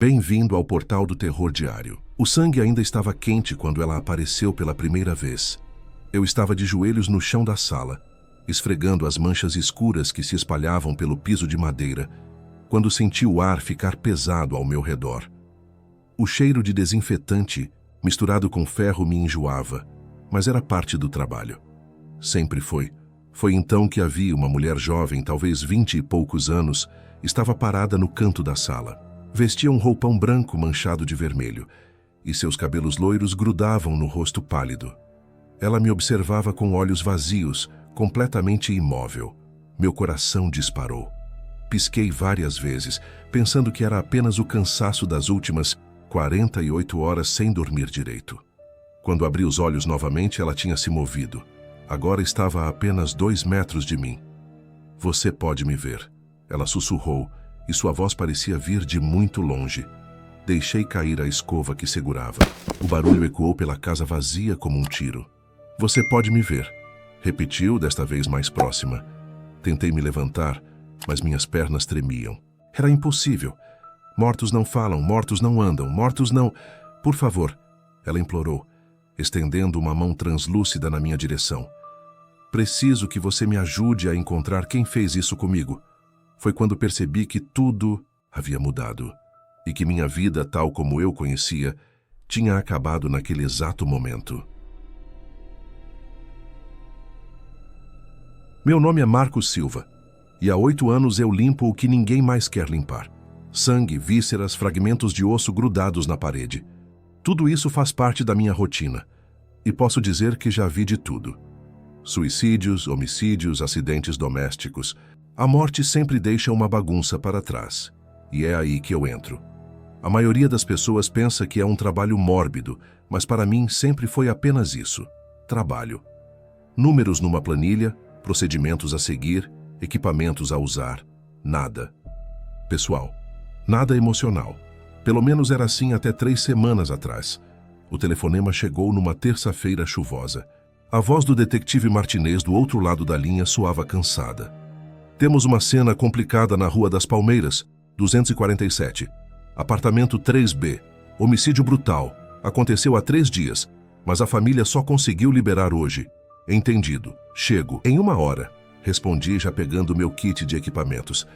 Bem-vindo ao Portal do Terror Diário. O sangue ainda estava quente quando ela apareceu pela primeira vez. Eu estava de joelhos no chão da sala, esfregando as manchas escuras que se espalhavam pelo piso de madeira, quando senti o ar ficar pesado ao meu redor. O cheiro de desinfetante, misturado com ferro, me enjoava, mas era parte do trabalho. Sempre foi. Foi então que havia uma mulher jovem, talvez 20 e poucos anos, estava parada no canto da sala. Vestia um roupão branco manchado de vermelho, e seus cabelos loiros grudavam no rosto pálido. Ela me observava com olhos vazios, completamente imóvel. Meu coração disparou. Pisquei várias vezes, pensando que era apenas o cansaço das últimas 48 horas sem dormir direito. Quando abri os olhos novamente, ela tinha se movido. Agora estava a apenas 2 metros de mim. "Você pode me ver", ela sussurrou, e sua voz parecia vir de muito longe. Deixei cair a escova que segurava. O barulho ecoou pela casa vazia como um tiro. "Você pode me ver", repetiu, desta vez mais próxima. Tentei me levantar, mas minhas pernas tremiam. Era impossível. "Mortos não falam, mortos não andam, mortos não... Por favor", ela implorou, estendendo uma mão translúcida na minha direção. "Preciso que você me ajude a encontrar quem fez isso comigo." Foi quando percebi que tudo havia mudado e que minha vida, tal como eu conhecia, tinha acabado naquele exato momento. Meu nome é Marcos Silva, e há 8 anos eu limpo o que ninguém mais quer limpar. Sangue, vísceras, fragmentos de osso grudados na parede. Tudo isso faz parte da minha rotina, e posso dizer que já vi de tudo. Suicídios, homicídios, acidentes domésticos. A morte sempre deixa uma bagunça para trás, e é aí que eu entro. A maioria das pessoas pensa que é um trabalho mórbido, mas para mim sempre foi apenas isso: trabalho. Números numa planilha, procedimentos a seguir, equipamentos a usar. Nada pessoal, nada emocional. Pelo menos era assim até 3 semanas atrás. O telefonema chegou numa terça-feira chuvosa. A voz do detetive Martinez do outro lado da linha soava cansada. "Temos uma cena complicada na Rua das Palmeiras, 247. Apartamento 3B. Homicídio brutal. Aconteceu há 3 dias, mas a família só conseguiu liberar hoje." "Entendido. Chego em 1 hora", respondi, já pegando meu kit de equipamentos.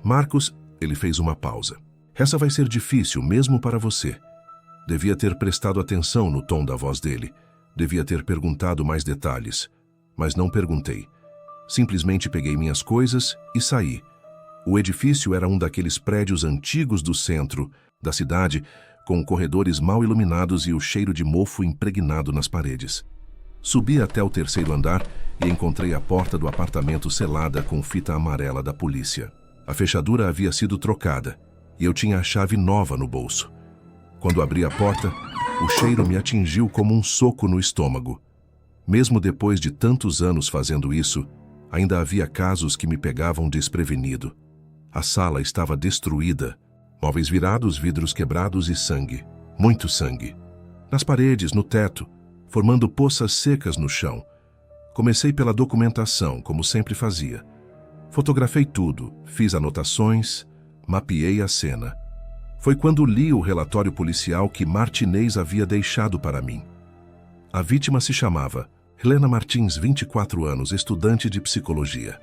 "Marcos", ele fez uma pausa. "Essa vai ser difícil mesmo para você." Devia ter prestado atenção no tom da voz dele. Devia ter perguntado mais detalhes, mas não perguntei. Simplesmente peguei minhas coisas e saí. O edifício era um daqueles prédios antigos do centro da cidade, com corredores mal iluminados e o cheiro de mofo impregnado nas paredes. Subi até o 3º andar e encontrei a porta do apartamento selada com fita amarela da polícia. A fechadura havia sido trocada e eu tinha a chave nova no bolso. Quando abri a porta, o cheiro me atingiu como um soco no estômago. Mesmo depois de tantos anos fazendo isso, ainda havia casos que me pegavam desprevenido. A sala estava destruída, móveis virados, vidros quebrados e sangue. Muito sangue. Nas paredes, no teto, formando poças secas no chão. Comecei pela documentação, como sempre fazia. Fotografei tudo, fiz anotações, mapeei a cena. Foi quando li o relatório policial que Martinez havia deixado para mim. A vítima se chamava Helena Martins, 24 anos, estudante de psicologia.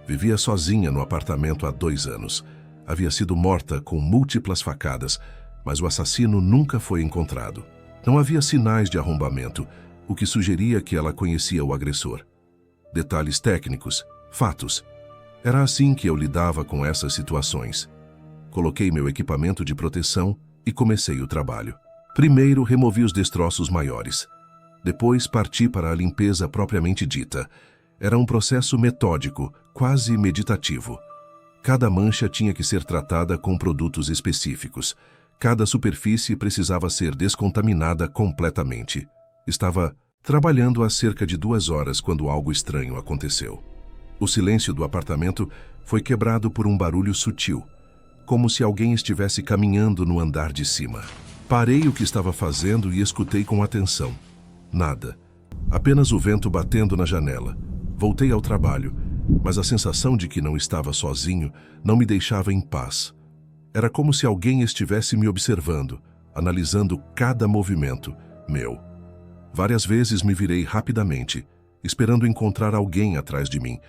Vivia sozinha no apartamento há 2 anos. Havia sido morta com múltiplas facadas, mas o assassino nunca foi encontrado. Não havia sinais de arrombamento, o que sugeria que ela conhecia o agressor. Detalhes técnicos, fatos. Era assim que eu lidava com essas situações. Coloquei meu equipamento de proteção e comecei o trabalho. Primeiro, removi os destroços maiores. Depois, parti para a limpeza propriamente dita. Era um processo metódico, quase meditativo. Cada mancha tinha que ser tratada com produtos específicos. Cada superfície precisava ser descontaminada completamente. Estava trabalhando há cerca de 2 horas quando algo estranho aconteceu. O silêncio do apartamento foi quebrado por um barulho sutil, como se alguém estivesse caminhando no andar de cima. Parei o que estava fazendo e escutei com atenção. Nada. Apenas o vento batendo na janela. Voltei ao trabalho, mas a sensação de que não estava sozinho não me deixava em paz. Era como se alguém estivesse me observando, analisando cada movimento meu. Várias vezes me virei rapidamente, esperando encontrar alguém atrás de mim,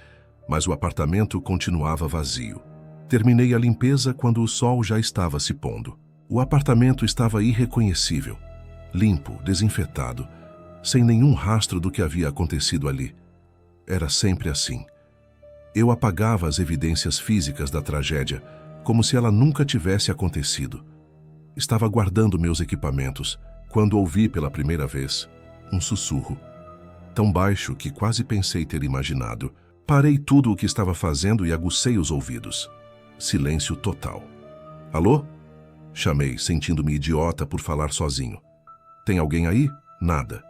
mas o apartamento continuava vazio. Terminei a limpeza quando o sol já estava se pondo. O apartamento estava irreconhecível, limpo, desinfetado, sem nenhum rastro do que havia acontecido ali. Era sempre assim. Eu apagava as evidências físicas da tragédia, como se ela nunca tivesse acontecido. Estava guardando meus equipamentos, quando ouvi pela primeira vez um sussurro, tão baixo que quase pensei ter imaginado. Parei tudo o que estava fazendo e aguçei os ouvidos. Silêncio total. Alô? Chamei, sentindo-me idiota por falar sozinho. Tem alguém aí? Nada.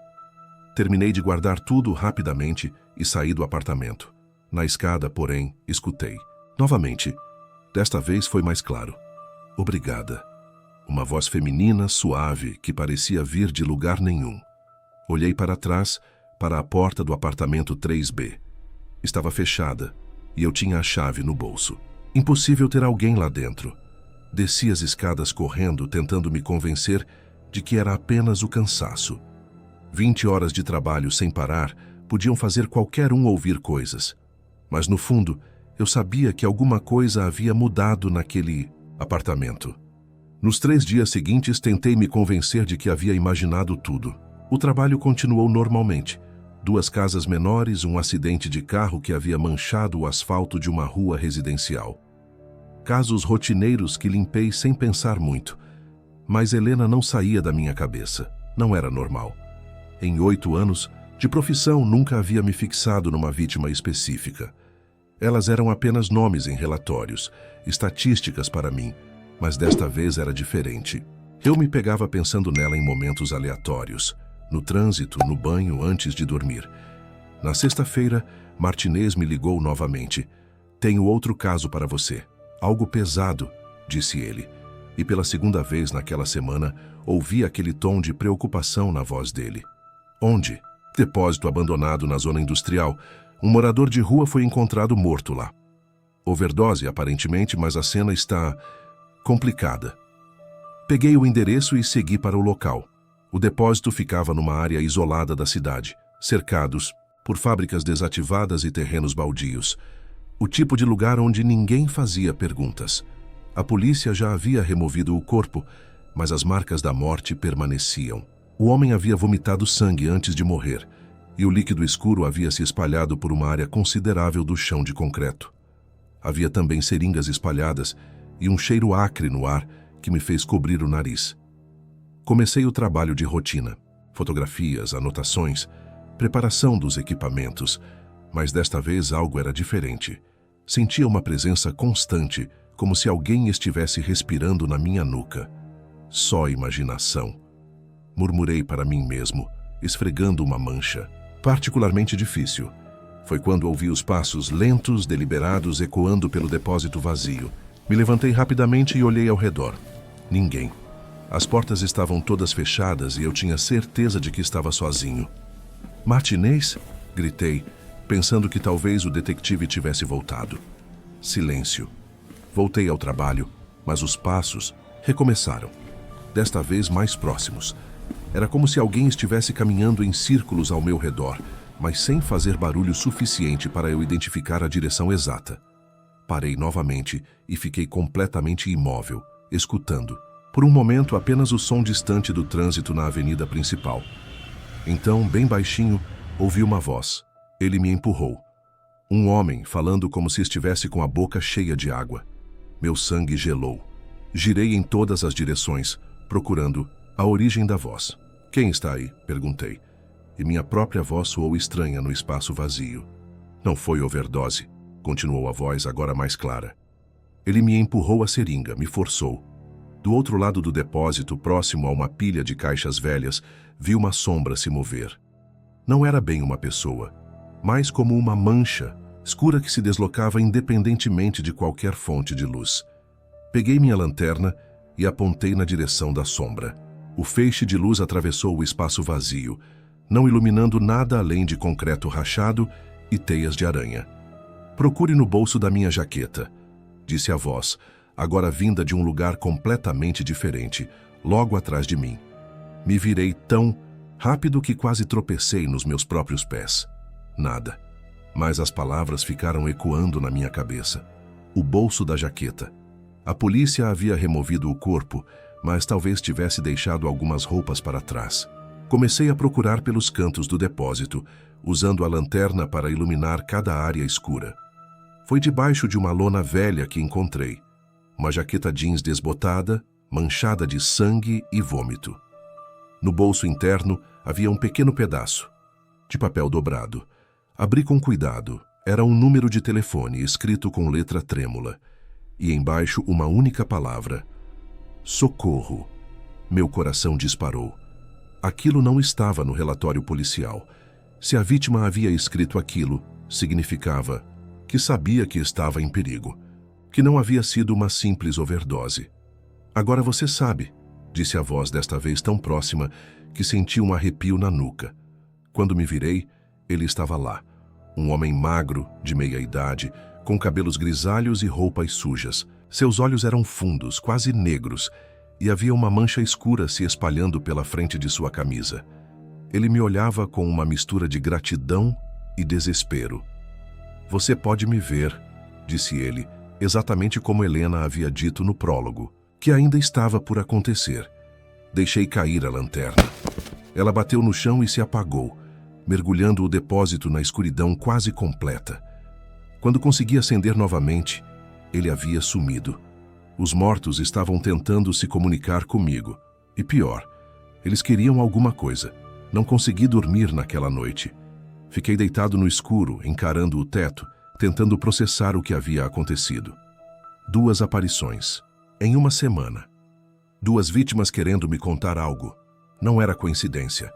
Terminei de guardar tudo rapidamente e saí do apartamento. Na escada, porém, escutei. Novamente. Desta vez foi mais claro. Obrigada. Uma voz feminina, suave, que parecia vir de lugar nenhum. Olhei para trás, para a porta do apartamento 3B. Estava fechada e eu tinha a chave no bolso. Impossível ter alguém lá dentro. Desci as escadas correndo, tentando me convencer de que era apenas o cansaço. 20 horas de trabalho sem parar podiam fazer qualquer um ouvir coisas. Mas no fundo, eu sabia que alguma coisa havia mudado naquele apartamento. Nos 3 dias seguintes, tentei me convencer de que havia imaginado tudo. O trabalho continuou normalmente. 2 casas menores, um acidente de carro que havia manchado o asfalto de uma rua residencial. Casos rotineiros que limpei sem pensar muito. Mas Helena não saía da minha cabeça. Não era normal. Em 8 anos, de profissão, nunca havia me fixado numa vítima específica. Elas eram apenas nomes em relatórios, estatísticas para mim, mas desta vez era diferente. Eu me pegava pensando nela em momentos aleatórios, no trânsito, no banho, antes de dormir. Na sexta-feira, Martinez me ligou novamente. Tenho outro caso para você. Algo pesado, disse ele. E pela segunda vez naquela semana, ouvi aquele tom de preocupação na voz dele. Onde? Depósito abandonado na zona industrial. Um morador de rua foi encontrado morto lá. Overdose, aparentemente, mas a cena está complicada. Peguei o endereço e segui para o local. O depósito ficava numa área isolada da cidade, cercados por fábricas desativadas e terrenos baldios. O tipo de lugar onde ninguém fazia perguntas. A polícia já havia removido o corpo, mas as marcas da morte permaneciam. O homem havia vomitado sangue antes de morrer, e o líquido escuro havia se espalhado por uma área considerável do chão de concreto. Havia também seringas espalhadas e um cheiro acre no ar que me fez cobrir o nariz. Comecei o trabalho de rotina, fotografias, anotações, preparação dos equipamentos, mas desta vez algo era diferente. Sentia uma presença constante, como se alguém estivesse respirando na minha nuca. Só imaginação. Murmurei para mim mesmo, esfregando uma mancha. Particularmente difícil. Foi quando ouvi os passos lentos, deliberados, ecoando pelo depósito vazio. Me levantei rapidamente e olhei ao redor. Ninguém. As portas estavam todas fechadas e eu tinha certeza de que estava sozinho. Martinez? Gritei, pensando que talvez o detetive tivesse voltado. Silêncio. Voltei ao trabalho, mas os passos recomeçaram. Desta vez mais próximos. Era como se alguém estivesse caminhando em círculos ao meu redor, mas sem fazer barulho suficiente para eu identificar a direção exata. Parei novamente e fiquei completamente imóvel, escutando. Por um momento, apenas o som distante do trânsito na avenida principal. Então, bem baixinho, ouvi uma voz. Ele me empurrou. Um homem, falando como se estivesse com a boca cheia de água. Meu sangue gelou. Girei em todas as direções, procurando a origem da voz. Quem está aí? Perguntei. E minha própria voz soou estranha no espaço vazio. Não foi overdose, continuou a voz agora mais clara. Ele me empurrou a seringa, me forçou. Do outro lado do depósito, próximo a uma pilha de caixas velhas, vi uma sombra se mover. Não era bem uma pessoa, mas como uma mancha, escura que se deslocava independentemente de qualquer fonte de luz. Peguei minha lanterna e apontei na direção da sombra. O feixe de luz atravessou o espaço vazio, não iluminando nada além de concreto rachado e teias de aranha. Procure no bolso da minha jaqueta, disse a voz, agora vinda de um lugar completamente diferente, logo atrás de mim. Me virei tão rápido que quase tropecei nos meus próprios pés. Nada. Mas as palavras ficaram ecoando na minha cabeça. O bolso da jaqueta. A polícia havia removido o corpo, mas talvez tivesse deixado algumas roupas para trás. Comecei a procurar pelos cantos do depósito, usando a lanterna para iluminar cada área escura. Foi debaixo de uma lona velha que encontrei. Uma jaqueta jeans desbotada, manchada de sangue e vômito. No bolso interno havia um pequeno pedaço de papel dobrado. Abri com cuidado. Era um número de telefone escrito com letra trêmula. E embaixo uma única palavra: socorro. Meu coração disparou. Aquilo não estava no relatório policial. Se a vítima havia escrito aquilo, significava que sabia que estava em perigo, que não havia sido uma simples overdose. Agora você sabe, disse a voz desta vez tão próxima que senti um arrepio na nuca. Quando me virei, ele estava lá. Um homem magro, de meia idade, com cabelos grisalhos e roupas sujas. Seus olhos eram fundos, quase negros, e havia uma mancha escura se espalhando pela frente de sua camisa. Ele me olhava com uma mistura de gratidão e desespero. Você pode me ver, disse ele, exatamente como Helena havia dito no prólogo, que ainda estava por acontecer. Deixei cair a lanterna. Ela bateu no chão e se apagou, mergulhando o depósito na escuridão quase completa. Quando consegui acender novamente, ele havia sumido. Os mortos estavam tentando se comunicar comigo. E pior, eles queriam alguma coisa. Não consegui dormir naquela noite. Fiquei deitado no escuro, encarando o teto, tentando processar o que havia acontecido. 2 aparições. Em uma semana. 2 vítimas querendo me contar algo. Não era coincidência.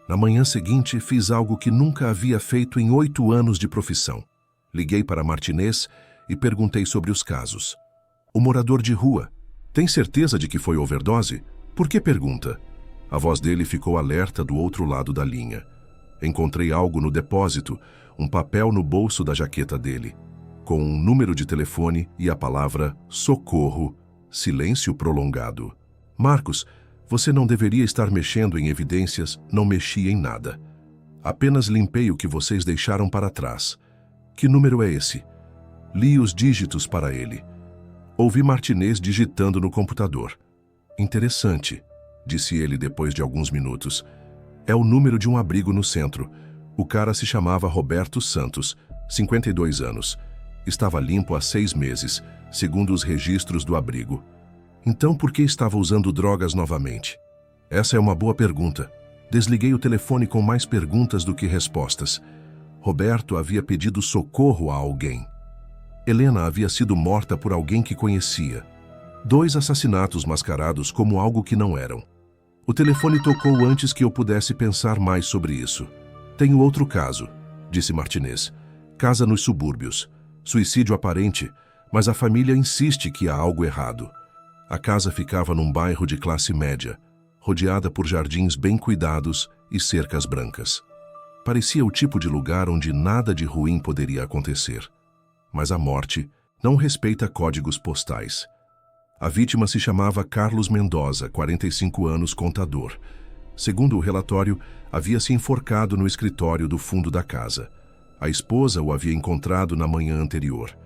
Na manhã seguinte, fiz algo que nunca havia feito em 8 anos de profissão. Liguei para Martinez e perguntei sobre os casos. O morador de rua: tem certeza de que foi overdose? Por que pergunta? A voz dele ficou alerta do outro lado da linha. Encontrei algo no depósito, um papel no bolso da jaqueta dele, com um número de telefone e a palavra socorro, silêncio prolongado. Marcos, você não deveria estar mexendo em evidências. Não mexi em nada. Apenas limpei o que vocês deixaram para trás. Que número é esse? Li os dígitos para ele. Ouvi Martinez digitando no computador. Interessante, disse ele depois de alguns minutos. É o número de um abrigo no centro. O cara se chamava Roberto Santos, 52 anos. Estava limpo há 6 meses, segundo os registros do abrigo. Então por que estava usando drogas novamente? Essa é uma boa pergunta. Desliguei o telefone com mais perguntas do que respostas. Roberto havia pedido socorro a alguém. Helena havia sido morta por alguém que conhecia. 2 assassinatos mascarados como algo que não eram. O telefone tocou antes que eu pudesse pensar mais sobre isso. Tenho outro caso, disse Martinez. Casa nos subúrbios. Suicídio aparente, mas a família insiste que há algo errado. A casa ficava num bairro de classe média, rodeada por jardins bem cuidados e cercas brancas. Parecia o tipo de lugar onde nada de ruim poderia acontecer. Mas a morte não respeita códigos postais. A vítima se chamava Carlos Mendoza, 45 anos, contador. Segundo o relatório, havia se enforcado no escritório do fundo da casa. A esposa o havia encontrado na manhã anterior.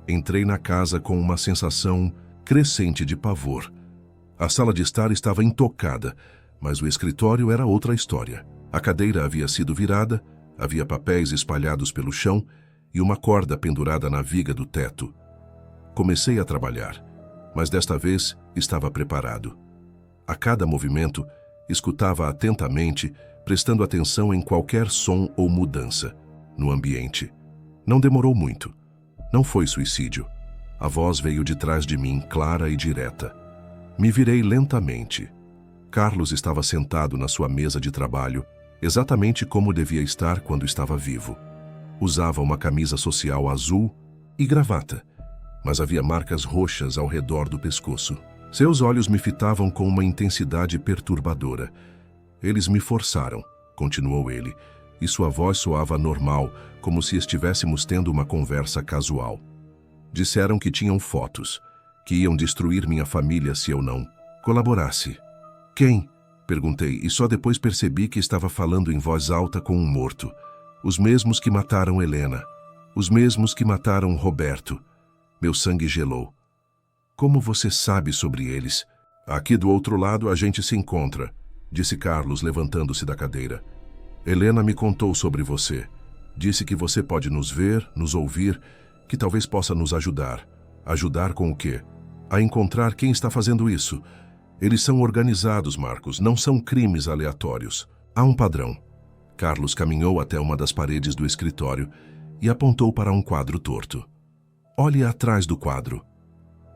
Entrei na casa com uma sensação crescente de pavor. A sala de estar estava intocada, mas o escritório era outra história. A cadeira havia sido virada, havia papéis espalhados pelo chão e uma corda pendurada na viga do teto. Comecei a trabalhar, mas desta vez estava preparado. A cada movimento, escutava atentamente, prestando atenção em qualquer som ou mudança no ambiente. Não demorou muito. Não foi suicídio. A voz veio de trás de mim, clara e direta. Me virei lentamente. Carlos estava sentado na sua mesa de trabalho, exatamente como devia estar quando estava vivo. Usava uma camisa social azul e gravata, mas havia marcas roxas ao redor do pescoço. Seus olhos me fitavam com uma intensidade perturbadora. Eles me forçaram, continuou ele, e sua voz soava normal, como se estivéssemos tendo uma conversa casual. Disseram que tinham fotos, que iam destruir minha família se eu não colaborasse. Quem? Perguntei, e só depois percebi que estava falando em voz alta com um morto. Os mesmos que mataram Helena. Os mesmos que mataram Roberto. Meu sangue gelou. Como você sabe sobre eles? Aqui do outro lado a gente se encontra, disse Carlos, levantando-se da cadeira. Helena me contou sobre você. Disse que você pode nos ver, nos ouvir, que talvez possa nos ajudar. Ajudar com o quê? A encontrar quem está fazendo isso. Eles são organizados, Marcos, não são crimes aleatórios. Há um padrão. Carlos caminhou até uma das paredes do escritório e apontou para um quadro torto. Olhe atrás do quadro.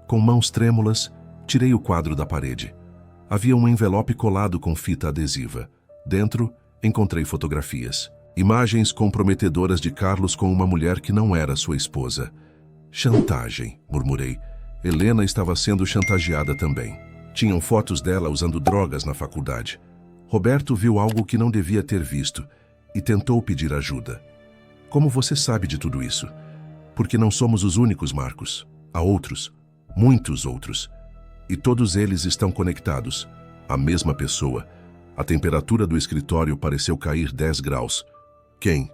Com mãos trêmulas, tirei o quadro da parede. Havia um envelope colado com fita adesiva. Dentro, encontrei fotografias. Imagens comprometedoras de Carlos com uma mulher que não era sua esposa. Chantagem, murmurei. Helena estava sendo chantageada também. Tinham fotos dela usando drogas na faculdade. Roberto viu algo que não devia ter visto e tentou pedir ajuda. Como você sabe de tudo isso? Porque não somos os únicos, Marcos. Há outros, muitos outros. E todos eles estão conectados. A mesma pessoa. A temperatura do escritório pareceu cair 10 graus. Quem?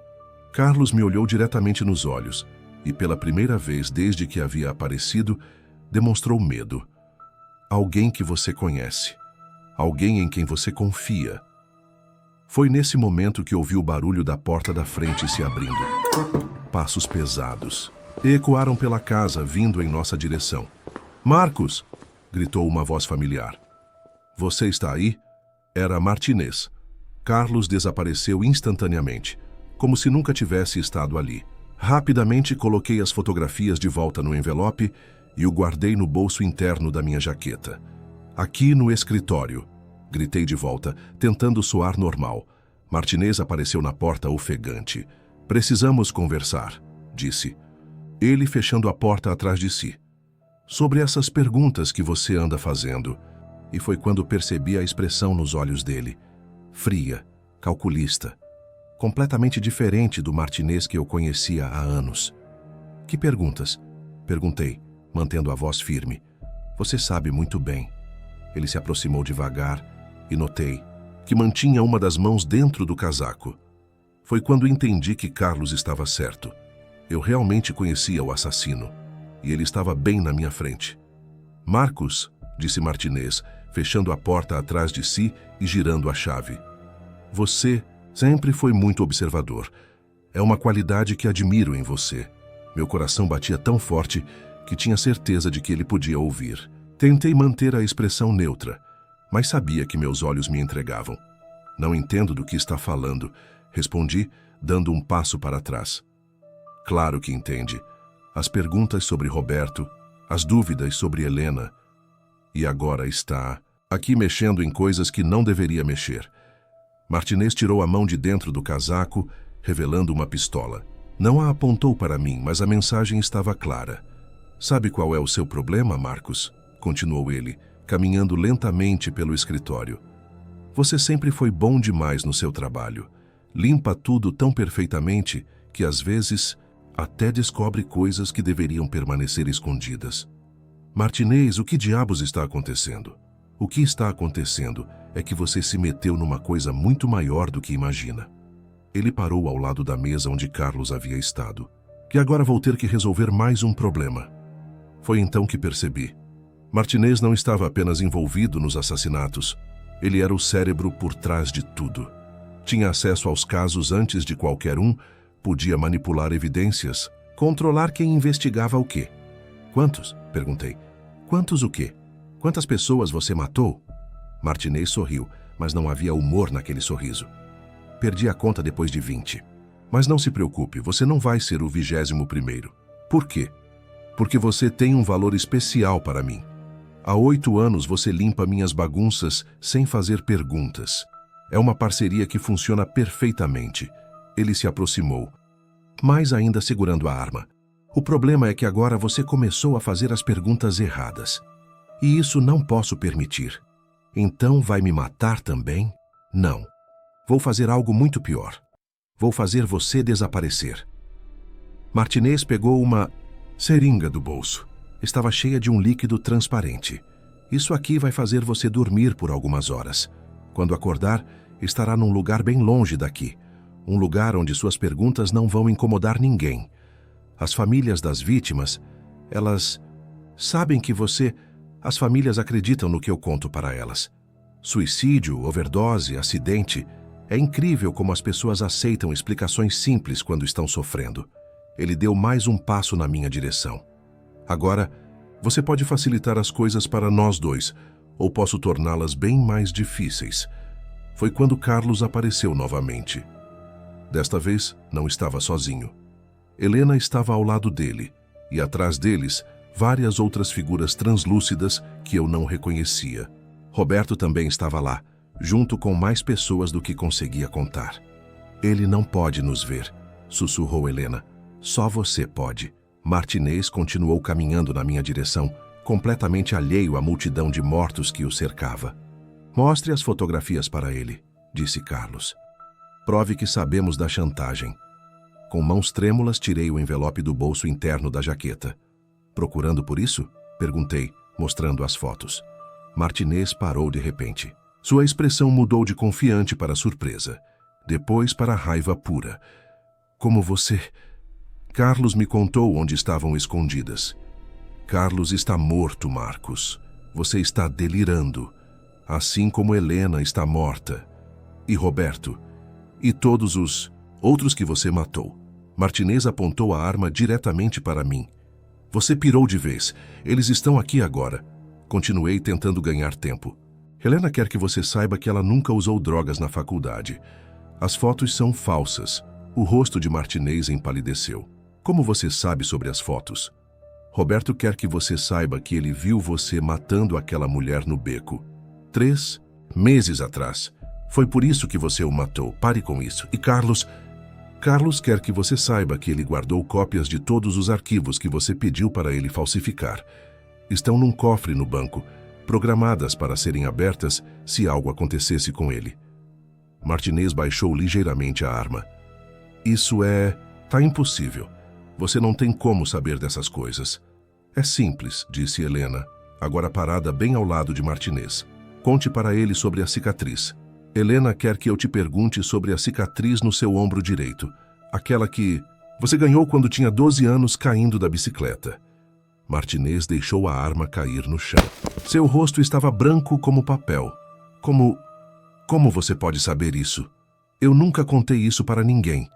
Carlos me olhou diretamente nos olhos e, pela primeira vez desde que havia aparecido, demonstrou medo. Alguém que você conhece. Alguém em quem você confia. Foi nesse momento que ouvi o barulho da porta da frente se abrindo. Passos pesados. Ecoaram pela casa, vindo em nossa direção. Marcos! Gritou uma voz familiar. Você está aí? Era Martinez. Carlos desapareceu instantaneamente, como se nunca tivesse estado ali. Rapidamente coloquei as fotografias de volta no envelope e o guardei no bolso interno da minha jaqueta. Aqui no escritório, gritei de volta, tentando soar normal. Martinez apareceu na porta ofegante. Precisamos conversar, disse. Ele fechando a porta atrás de si. Sobre essas perguntas que você anda fazendo. E foi quando percebi a expressão nos olhos dele. Fria, calculista. Completamente diferente do Martinez que eu conhecia há anos. Que perguntas? Perguntei, mantendo a voz firme. Você sabe muito bem. Ele se aproximou devagar e notei que mantinha uma das mãos dentro do casaco. Foi quando entendi que Carlos estava certo. Eu realmente conhecia o assassino, e ele estava bem na minha frente. Marcos, disse Martinez, fechando a porta atrás de si e girando a chave. Você sempre foi muito observador. É uma qualidade que admiro em você. Meu coração batia tão forte que tinha certeza de que ele podia ouvir. Tentei manter a expressão neutra, mas sabia que meus olhos me entregavam. Não entendo do que está falando, respondi, dando um passo para trás. Claro que entende. As perguntas sobre Roberto, as dúvidas sobre Helena. E agora está aqui mexendo em coisas que não deveria mexer. Martinez tirou a mão de dentro do casaco, revelando uma pistola. Não a apontou para mim, mas a mensagem estava clara. Sabe qual é o seu problema, Marcos? Continuou ele, caminhando lentamente pelo escritório. Você sempre foi bom demais no seu trabalho. Limpa tudo tão perfeitamente que, às vezes, até descobre coisas que deveriam permanecer escondidas. Martinez, o que diabos está acontecendo? O que está acontecendo é que você se meteu numa coisa muito maior do que imagina. Ele parou ao lado da mesa onde Carlos havia estado. Que agora vou ter que resolver mais um problema. Foi então que percebi. Martinez não estava apenas envolvido nos assassinatos. Ele era o cérebro por trás de tudo. Tinha acesso aos casos antes de qualquer um, podia manipular evidências, controlar quem investigava o quê. Quantos? Perguntei. Quantos o quê? Quantas pessoas você matou? Martinez sorriu, mas não havia humor naquele sorriso. Perdi a conta depois de 20. Mas não se preocupe, você não vai ser o 21º. Por quê? Porque você tem um valor especial para mim. Há 8 anos você limpa minhas bagunças sem fazer perguntas. É uma parceria que funciona perfeitamente. Ele se aproximou, mais ainda segurando a arma. O problema é que agora você começou a fazer as perguntas erradas. E isso não posso permitir. Então vai me matar também? Não. Vou fazer algo muito pior. Vou fazer você desaparecer. Martinez pegou uma seringa do bolso. Estava cheia de um líquido transparente. Isso aqui vai fazer você dormir por algumas horas. Quando acordar, estará num lugar bem longe daqui. Um lugar onde suas perguntas não vão incomodar ninguém. As famílias das vítimas, elas sabem que você... As famílias acreditam no que eu conto para elas. Suicídio, overdose, acidente... É incrível como as pessoas aceitam explicações simples quando estão sofrendo. Ele deu mais um passo na minha direção. Agora, você pode facilitar as coisas para nós dois, ou posso torná-las bem mais difíceis. Foi quando Carlos apareceu novamente. Desta vez, não estava sozinho. Helena estava ao lado dele, e atrás deles, várias outras figuras translúcidas que eu não reconhecia. Roberto também estava lá, junto com mais pessoas do que conseguia contar. Ele não pode nos ver, sussurrou Helena. Só você pode. Martinez continuou caminhando na minha direção, completamente alheio à multidão de mortos que o cercava. Mostre as fotografias para ele, disse Carlos. Prove que sabemos da chantagem. Com mãos trêmulas, tirei o envelope do bolso interno da jaqueta. Procurando por isso? Perguntei, mostrando as fotos. Martinez parou de repente. Sua expressão mudou de confiante para surpresa, depois para raiva pura. Como você... Carlos me contou onde estavam escondidas. Carlos está morto, Marcos. Você está delirando. Assim como Helena está morta. E Roberto. E todos os outros que você matou. Martinez apontou a arma diretamente para mim. Você pirou de vez. Eles estão aqui agora. Continuei tentando ganhar tempo. Helena quer que você saiba que ela nunca usou drogas na faculdade. As fotos são falsas. O rosto de Martinez empalideceu. Como você sabe sobre as fotos? Roberto quer que você saiba que ele viu você matando aquela mulher no beco. 3 meses atrás. Foi por isso que você o matou. Pare com isso. E Carlos quer que você saiba que ele guardou cópias de todos os arquivos que você pediu para ele falsificar. Estão num cofre no banco, programadas para serem abertas se algo acontecesse com ele. Martinez baixou ligeiramente a arma. Isso tá impossível. Você não tem como saber dessas coisas. É simples, disse Helena, agora parada bem ao lado de Martinez. Conte para ele sobre a cicatriz. Helena quer que eu te pergunte sobre a cicatriz no seu ombro direito. Aquela que você ganhou quando tinha 12 anos caindo da bicicleta. Martinez deixou a arma cair no chão. Seu rosto estava branco como papel. Como você pode saber isso? Eu nunca contei isso para ninguém.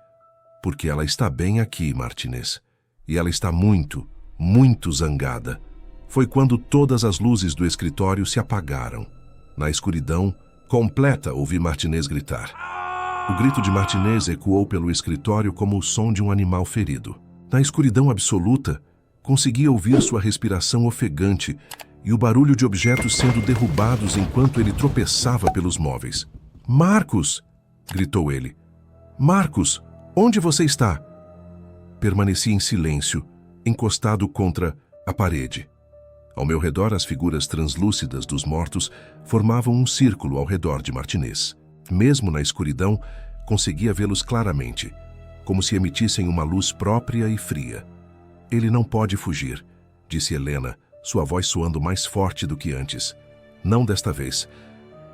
Porque ela está bem aqui, Martinez. E ela está muito, muito zangada. Foi quando todas as luzes do escritório se apagaram. Na escuridão completa, ouvi Martinez gritar. O grito de Martinez ecoou pelo escritório como o som de um animal ferido. Na escuridão absoluta, conseguia ouvir sua respiração ofegante e o barulho de objetos sendo derrubados enquanto ele tropeçava pelos móveis. Marcos! Gritou ele. Marcos, onde você está? Permaneci em silêncio, encostado contra a parede. Ao meu redor, as figuras translúcidas dos mortos formavam um círculo ao redor de Martinez. Mesmo na escuridão, conseguia vê-los claramente, como se emitissem uma luz própria e fria. Ele não pode fugir, disse Helena, sua voz soando mais forte do que antes. Não desta vez.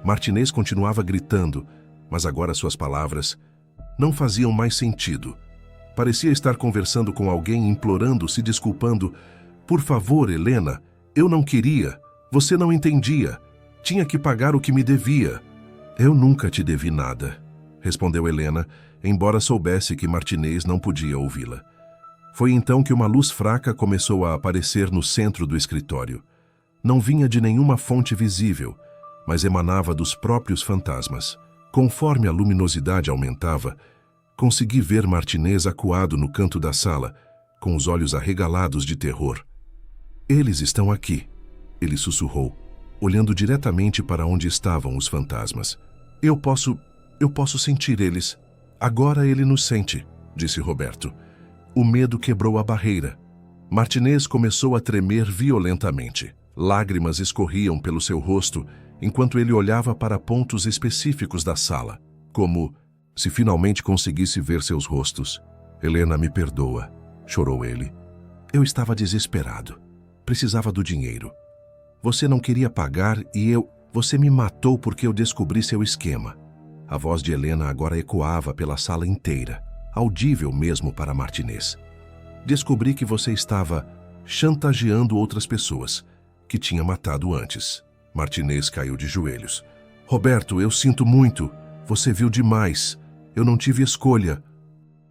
Martinez continuava gritando, mas agora suas palavras não faziam mais sentido. Parecia estar conversando com alguém, implorando, se desculpando. Por favor, Helena, eu não queria. Você não entendia. Tinha que pagar o que me devia. Eu nunca te devi nada, respondeu Helena, embora soubesse que Martinez não podia ouvi-la. Foi então que uma luz fraca começou a aparecer no centro do escritório. Não vinha de nenhuma fonte visível, mas emanava dos próprios fantasmas. Conforme a luminosidade aumentava, consegui ver Martinez acuado no canto da sala, com os olhos arregalados de terror. Eles estão aqui, ele sussurrou, olhando diretamente para onde estavam os fantasmas. Eu posso sentir eles. Agora ele nos sente, disse Roberto. O medo quebrou a barreira. Martinez começou a tremer violentamente. Lágrimas escorriam pelo seu rosto enquanto ele olhava para pontos específicos da sala, como se finalmente conseguisse ver seus rostos. Helena, me perdoa, chorou ele. Eu estava desesperado. Precisava do dinheiro. Você não queria pagar e Você me matou porque eu descobri seu esquema. A voz de Helena agora ecoava pela sala inteira, audível mesmo para Martinez. Descobri que você estava chantageando outras pessoas, que tinha matado antes. Martinez caiu de joelhos. Roberto, eu sinto muito. Você viu demais. Eu não tive escolha.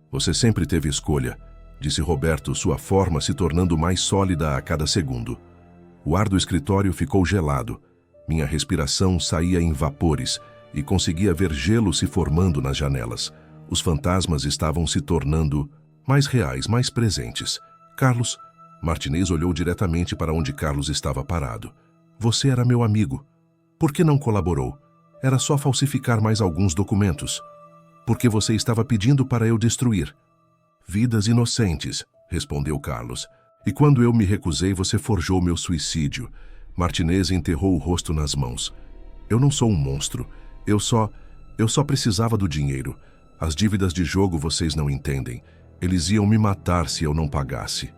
Você sempre teve escolha, disse Roberto, sua forma se tornando mais sólida a cada segundo. O ar do escritório ficou gelado. Minha respiração saía em vapores e conseguia ver gelo se formando nas janelas. Os fantasmas estavam se tornando mais reais, mais presentes. Carlos, Martinez olhou diretamente para onde Carlos estava parado. Você era meu amigo. Por que não colaborou? Era só falsificar mais alguns documentos. Porque você estava pedindo para eu destruir. Vidas inocentes, respondeu Carlos. E quando eu me recusei, você forjou meu suicídio. Martinez enterrou o rosto nas mãos. Eu não sou um monstro. Eu só precisava do dinheiro. As dívidas de jogo vocês não entendem. Eles iam me matar se eu não pagasse.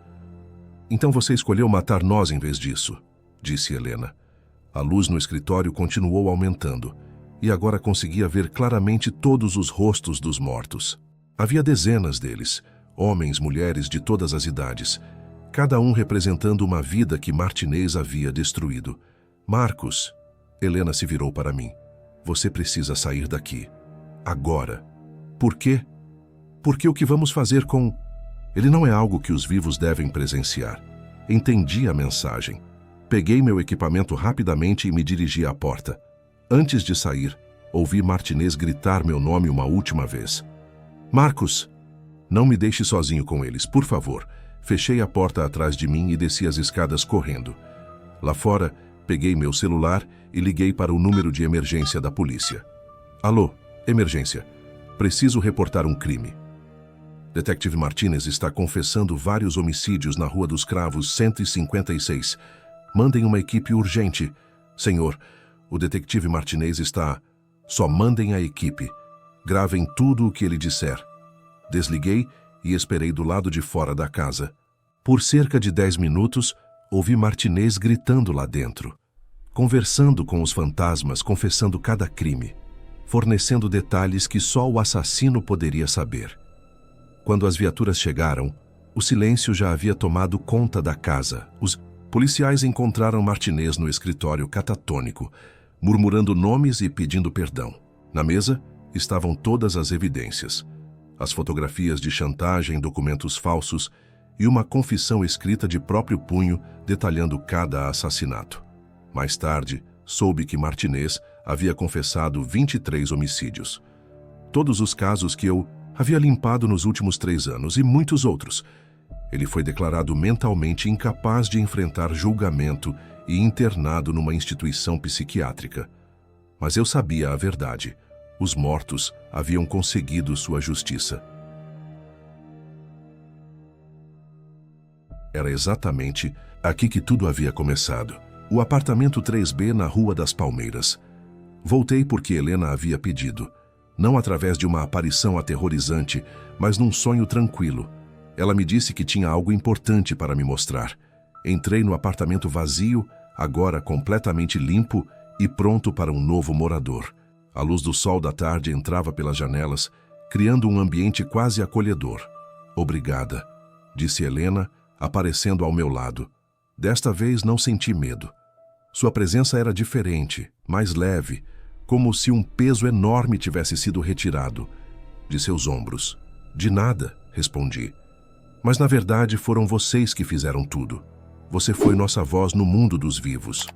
Então você escolheu matar nós em vez disso, disse Helena. A luz no escritório continuou aumentando, e agora conseguia ver claramente todos os rostos dos mortos. Havia dezenas deles, homens, mulheres de todas as idades, cada um representando uma vida que Martinez havia destruído. Marcos, Helena se virou para mim. Você precisa sair daqui. Agora. Por quê? Porque o que vamos fazer com... Ele não é algo que os vivos devem presenciar. Entendi a mensagem. Peguei meu equipamento rapidamente e me dirigi à porta. Antes de sair, ouvi Martinez gritar meu nome uma última vez. Marcos! Não me deixe sozinho com eles, por favor. Fechei a porta atrás de mim e desci as escadas correndo. Lá fora, peguei meu celular e liguei para o número de emergência da polícia. Alô, emergência. Preciso reportar um crime. Detetive Martinez está confessando vários homicídios na Rua dos Cravos 156. Mandem uma equipe urgente. Senhor, o detetive Martinez está... Só mandem a equipe. Gravem tudo o que ele disser. Desliguei e esperei do lado de fora da casa. Por cerca de 10 minutos, ouvi Martinez gritando lá dentro. Conversando com os fantasmas, confessando cada crime. Fornecendo detalhes que só o assassino poderia saber. Quando as viaturas chegaram, o silêncio já havia tomado conta da casa. Os policiais encontraram Martinez no escritório catatônico, murmurando nomes e pedindo perdão. Na mesa estavam todas as evidências. As fotografias de chantagem, documentos falsos e uma confissão escrita de próprio punho detalhando cada assassinato. Mais tarde, soube que Martinez havia confessado 23 homicídios. Todos os casos que eu havia limpado nos últimos 3 anos e muitos outros. Ele foi declarado mentalmente incapaz de enfrentar julgamento e internado numa instituição psiquiátrica. Mas eu sabia a verdade. Os mortos haviam conseguido sua justiça. Era exatamente aqui que tudo havia começado. O apartamento 3B na Rua das Palmeiras. Voltei porque Helena havia pedido. Não através de uma aparição aterrorizante, mas num sonho tranquilo. Ela me disse que tinha algo importante para me mostrar. Entrei no apartamento vazio, agora completamente limpo e pronto para um novo morador. A luz do sol da tarde entrava pelas janelas, criando um ambiente quase acolhedor. Obrigada, disse Helena, aparecendo ao meu lado. Desta vez não senti medo. Sua presença era diferente, mais leve, como se um peso enorme tivesse sido retirado de seus ombros. De nada, respondi. Mas na verdade foram vocês que fizeram tudo. Você foi nossa voz no mundo dos vivos.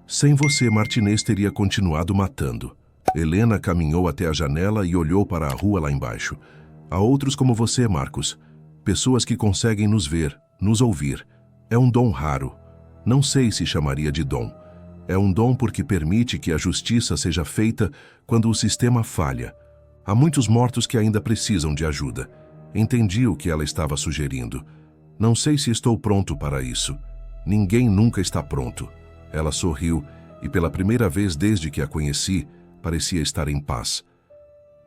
Sem você, Martinez teria continuado matando. Helena caminhou até a janela e olhou para a rua lá embaixo. Há outros como você, Marcos. Pessoas que conseguem nos ver, nos ouvir. É um dom raro. Não sei se chamaria de dom. É um dom porque permite que a justiça seja feita quando o sistema falha. Há muitos mortos que ainda precisam de ajuda. Entendi o que ela estava sugerindo. Não sei se estou pronto para isso. Ninguém nunca está pronto. Ela sorriu e pela primeira vez desde que a conheci, parecia estar em paz.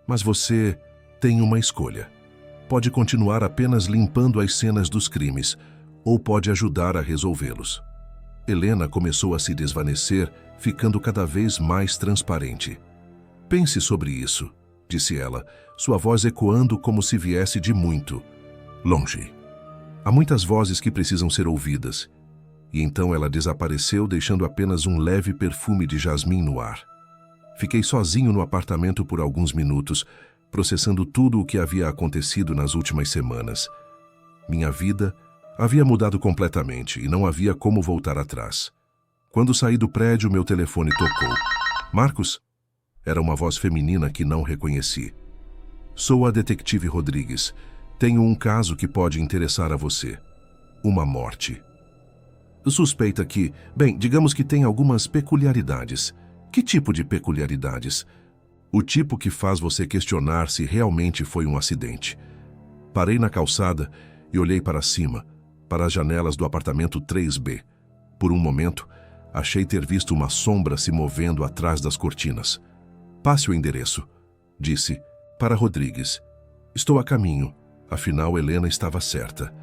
Mas você tem uma escolha. Pode continuar apenas limpando as cenas dos crimes, ou pode ajudar a resolvê-los. Helena começou a se desvanecer, ficando cada vez mais transparente. Pense sobre isso, disse ela, sua voz ecoando como se viesse de muito longe. Há muitas vozes que precisam ser ouvidas. E então ela desapareceu, deixando apenas um leve perfume de jasmim no ar. Fiquei sozinho no apartamento por alguns minutos, processando tudo o que havia acontecido nas últimas semanas. Minha vida havia mudado completamente e não havia como voltar atrás. Quando saí do prédio, meu telefone tocou. Marcos? Era uma voz feminina que não reconheci. Sou a detetive Rodrigues. Tenho um caso que pode interessar a você. Uma morte. Suspeita que, digamos que tem algumas peculiaridades. Que tipo de peculiaridades? O tipo que faz você questionar se realmente foi um acidente. Parei na calçada e olhei para cima, para as janelas do apartamento 3B. Por um momento, achei ter visto uma sombra se movendo atrás das cortinas. Passe o endereço, disse, para Rodrigues. Estou a caminho, afinal Helena estava certa.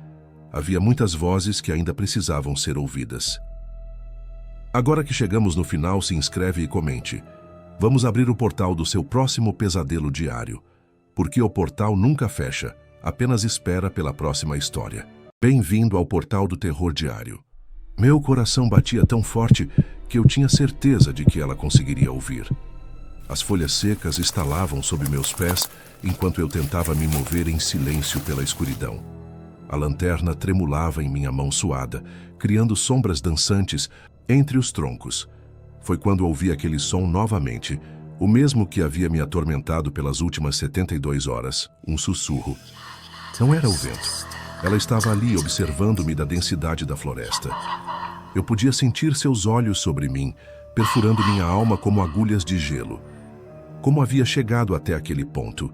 Havia muitas vozes que ainda precisavam ser ouvidas. Agora que chegamos no final, se inscreve e comente. Vamos abrir o portal do seu próximo pesadelo diário. Porque o portal nunca fecha, apenas espera pela próxima história. Bem-vindo ao Portal do Terror Diário. Meu coração batia tão forte que eu tinha certeza de que ela conseguiria ouvir. As folhas secas estalavam sob meus pés enquanto eu tentava me mover em silêncio pela escuridão. A lanterna tremulava em minha mão suada, criando sombras dançantes entre os troncos. Foi quando ouvi aquele som novamente, o mesmo que havia me atormentado pelas últimas 72 horas, um sussurro. Não era o vento. Ela estava ali observando-me da densidade da floresta. Eu podia sentir seus olhos sobre mim, perfurando minha alma como agulhas de gelo. Como havia chegado até aquele ponto?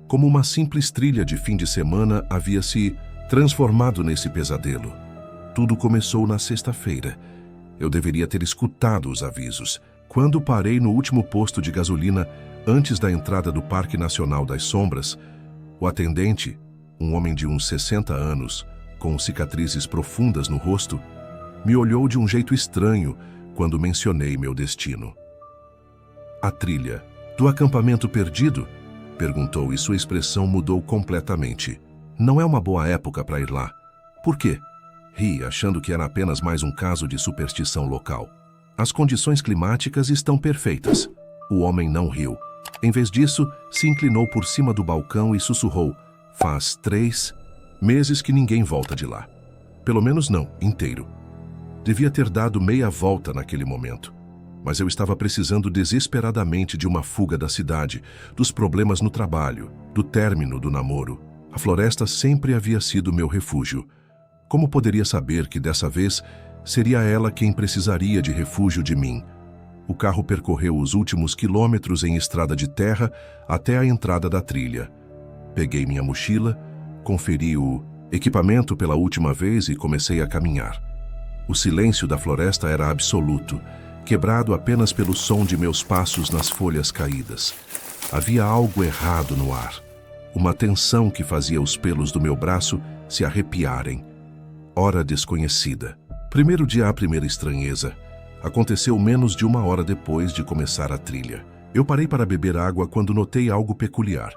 Como uma simples trilha de fim de semana havia se transformado nesse pesadelo. Tudo começou na sexta-feira. Eu deveria ter escutado os avisos. Quando parei no último posto de gasolina, antes da entrada do Parque Nacional das Sombras, o atendente, um homem de uns 60 anos, com cicatrizes profundas no rosto, me olhou de um jeito estranho quando mencionei meu destino. A trilha do acampamento perdido? Perguntou e sua expressão mudou completamente. Não é uma boa época para ir lá. Por quê? Ri, achando que era apenas mais um caso de superstição local. As condições climáticas estão perfeitas. O homem não riu. Em vez disso, se inclinou por cima do balcão e sussurrou. Faz 3 meses que ninguém volta de lá. Pelo menos não, inteiro. Devia ter dado meia volta naquele momento. Mas eu estava precisando desesperadamente de uma fuga da cidade, dos problemas no trabalho, do término do namoro. A floresta sempre havia sido meu refúgio. Como poderia saber que dessa vez seria ela quem precisaria de refúgio de mim? O carro percorreu os últimos quilômetros em estrada de terra até a entrada da trilha. Peguei minha mochila, conferi o equipamento pela última vez e comecei a caminhar. O silêncio da floresta era absoluto, quebrado apenas pelo som de meus passos nas folhas caídas. Havia algo errado no ar. Uma tensão que fazia os pelos do meu braço se arrepiarem. Hora desconhecida. Primeiro dia, a primeira estranheza. Aconteceu menos de 1 hora depois de começar a trilha. Eu parei para beber água quando notei algo peculiar.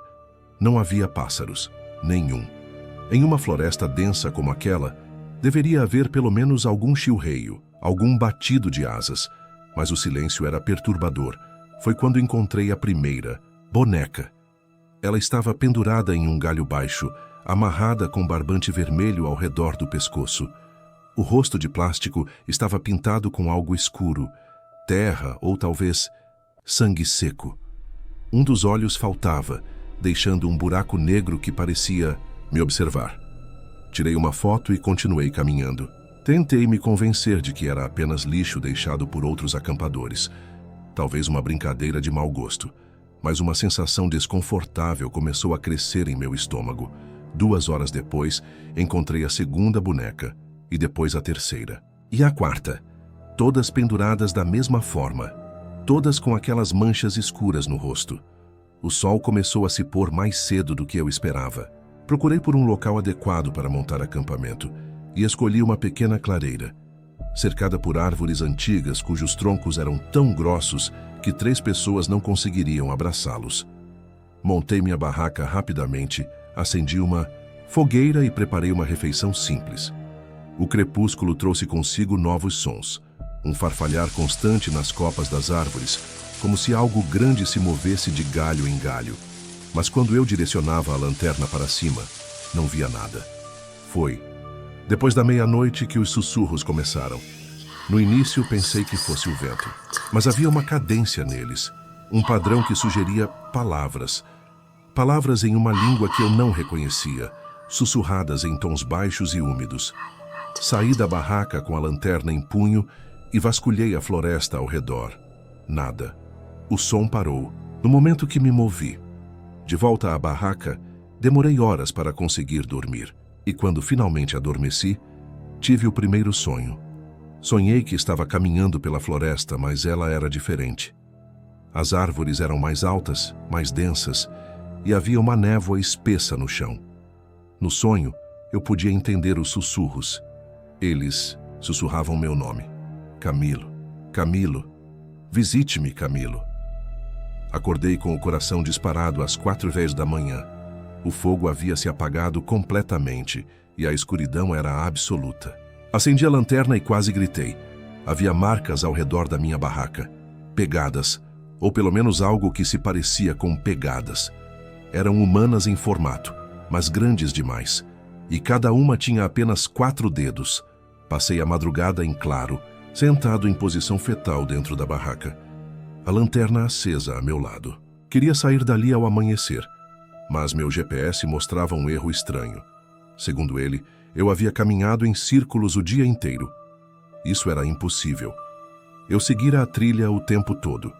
Não havia pássaros. Nenhum. Em uma floresta densa como aquela, deveria haver pelo menos algum chilreio, algum batido de asas. Mas o silêncio era perturbador. Foi quando encontrei a primeira, boneca. Ela estava pendurada em um galho baixo, amarrada com barbante vermelho ao redor do pescoço. O rosto de plástico estava pintado com algo escuro, terra ou talvez sangue seco. Um dos olhos faltava, deixando um buraco negro que parecia me observar. Tirei uma foto e continuei caminhando. Tentei me convencer de que era apenas lixo deixado por outros acampadores. Talvez uma brincadeira de mau gosto. Mas uma sensação desconfortável começou a crescer em meu estômago. 2 horas depois, encontrei a segunda boneca, e depois a terceira. E a quarta, todas penduradas da mesma forma, todas com aquelas manchas escuras no rosto. O sol começou a se pôr mais cedo do que eu esperava. Procurei por um local adequado para montar acampamento, e escolhi uma pequena clareira. cercada por árvores antigas cujos troncos eram tão grossos que 3 pessoas não conseguiriam abraçá-los. Montei minha barraca rapidamente, acendi uma fogueira e preparei uma refeição simples. O crepúsculo trouxe consigo novos sons, um farfalhar constante nas copas das árvores, como se algo grande se movesse de galho em galho. Mas quando eu direcionava a lanterna para cima, não via nada. Foi depois da meia-noite que os sussurros começaram. No início pensei que fosse o vento, mas havia uma cadência neles, um padrão que sugeria palavras. Palavras em uma língua que eu não reconhecia, sussurradas em tons baixos e úmidos. Saí da barraca com a lanterna em punho e vasculhei a floresta ao redor. Nada. O som parou, no momento que me movi. De volta à barraca, demorei horas para conseguir dormir, e quando finalmente adormeci, tive o primeiro sonho. Sonhei que estava caminhando pela floresta, mas ela era diferente. As árvores eram mais altas, mais densas, e havia uma névoa espessa no chão. No sonho, eu podia entender os sussurros. Eles sussurravam meu nome. Camilo, Camilo, visite-me, Camilo. Acordei com o coração disparado às 4h da manhã. O fogo havia se apagado completamente e a escuridão era absoluta. Acendi a lanterna e quase gritei. Havia marcas ao redor da minha barraca. Pegadas, ou pelo menos algo que se parecia com pegadas. Eram humanas em formato, mas grandes demais. E cada uma tinha apenas 4 dedos. Passei a madrugada em claro, sentado em posição fetal dentro da barraca. A lanterna acesa a meu lado. Queria sair dali ao amanhecer, mas meu GPS mostrava um erro estranho. Segundo ele, eu havia caminhado em círculos o dia inteiro. Isso era impossível. Eu seguira a trilha o tempo todo.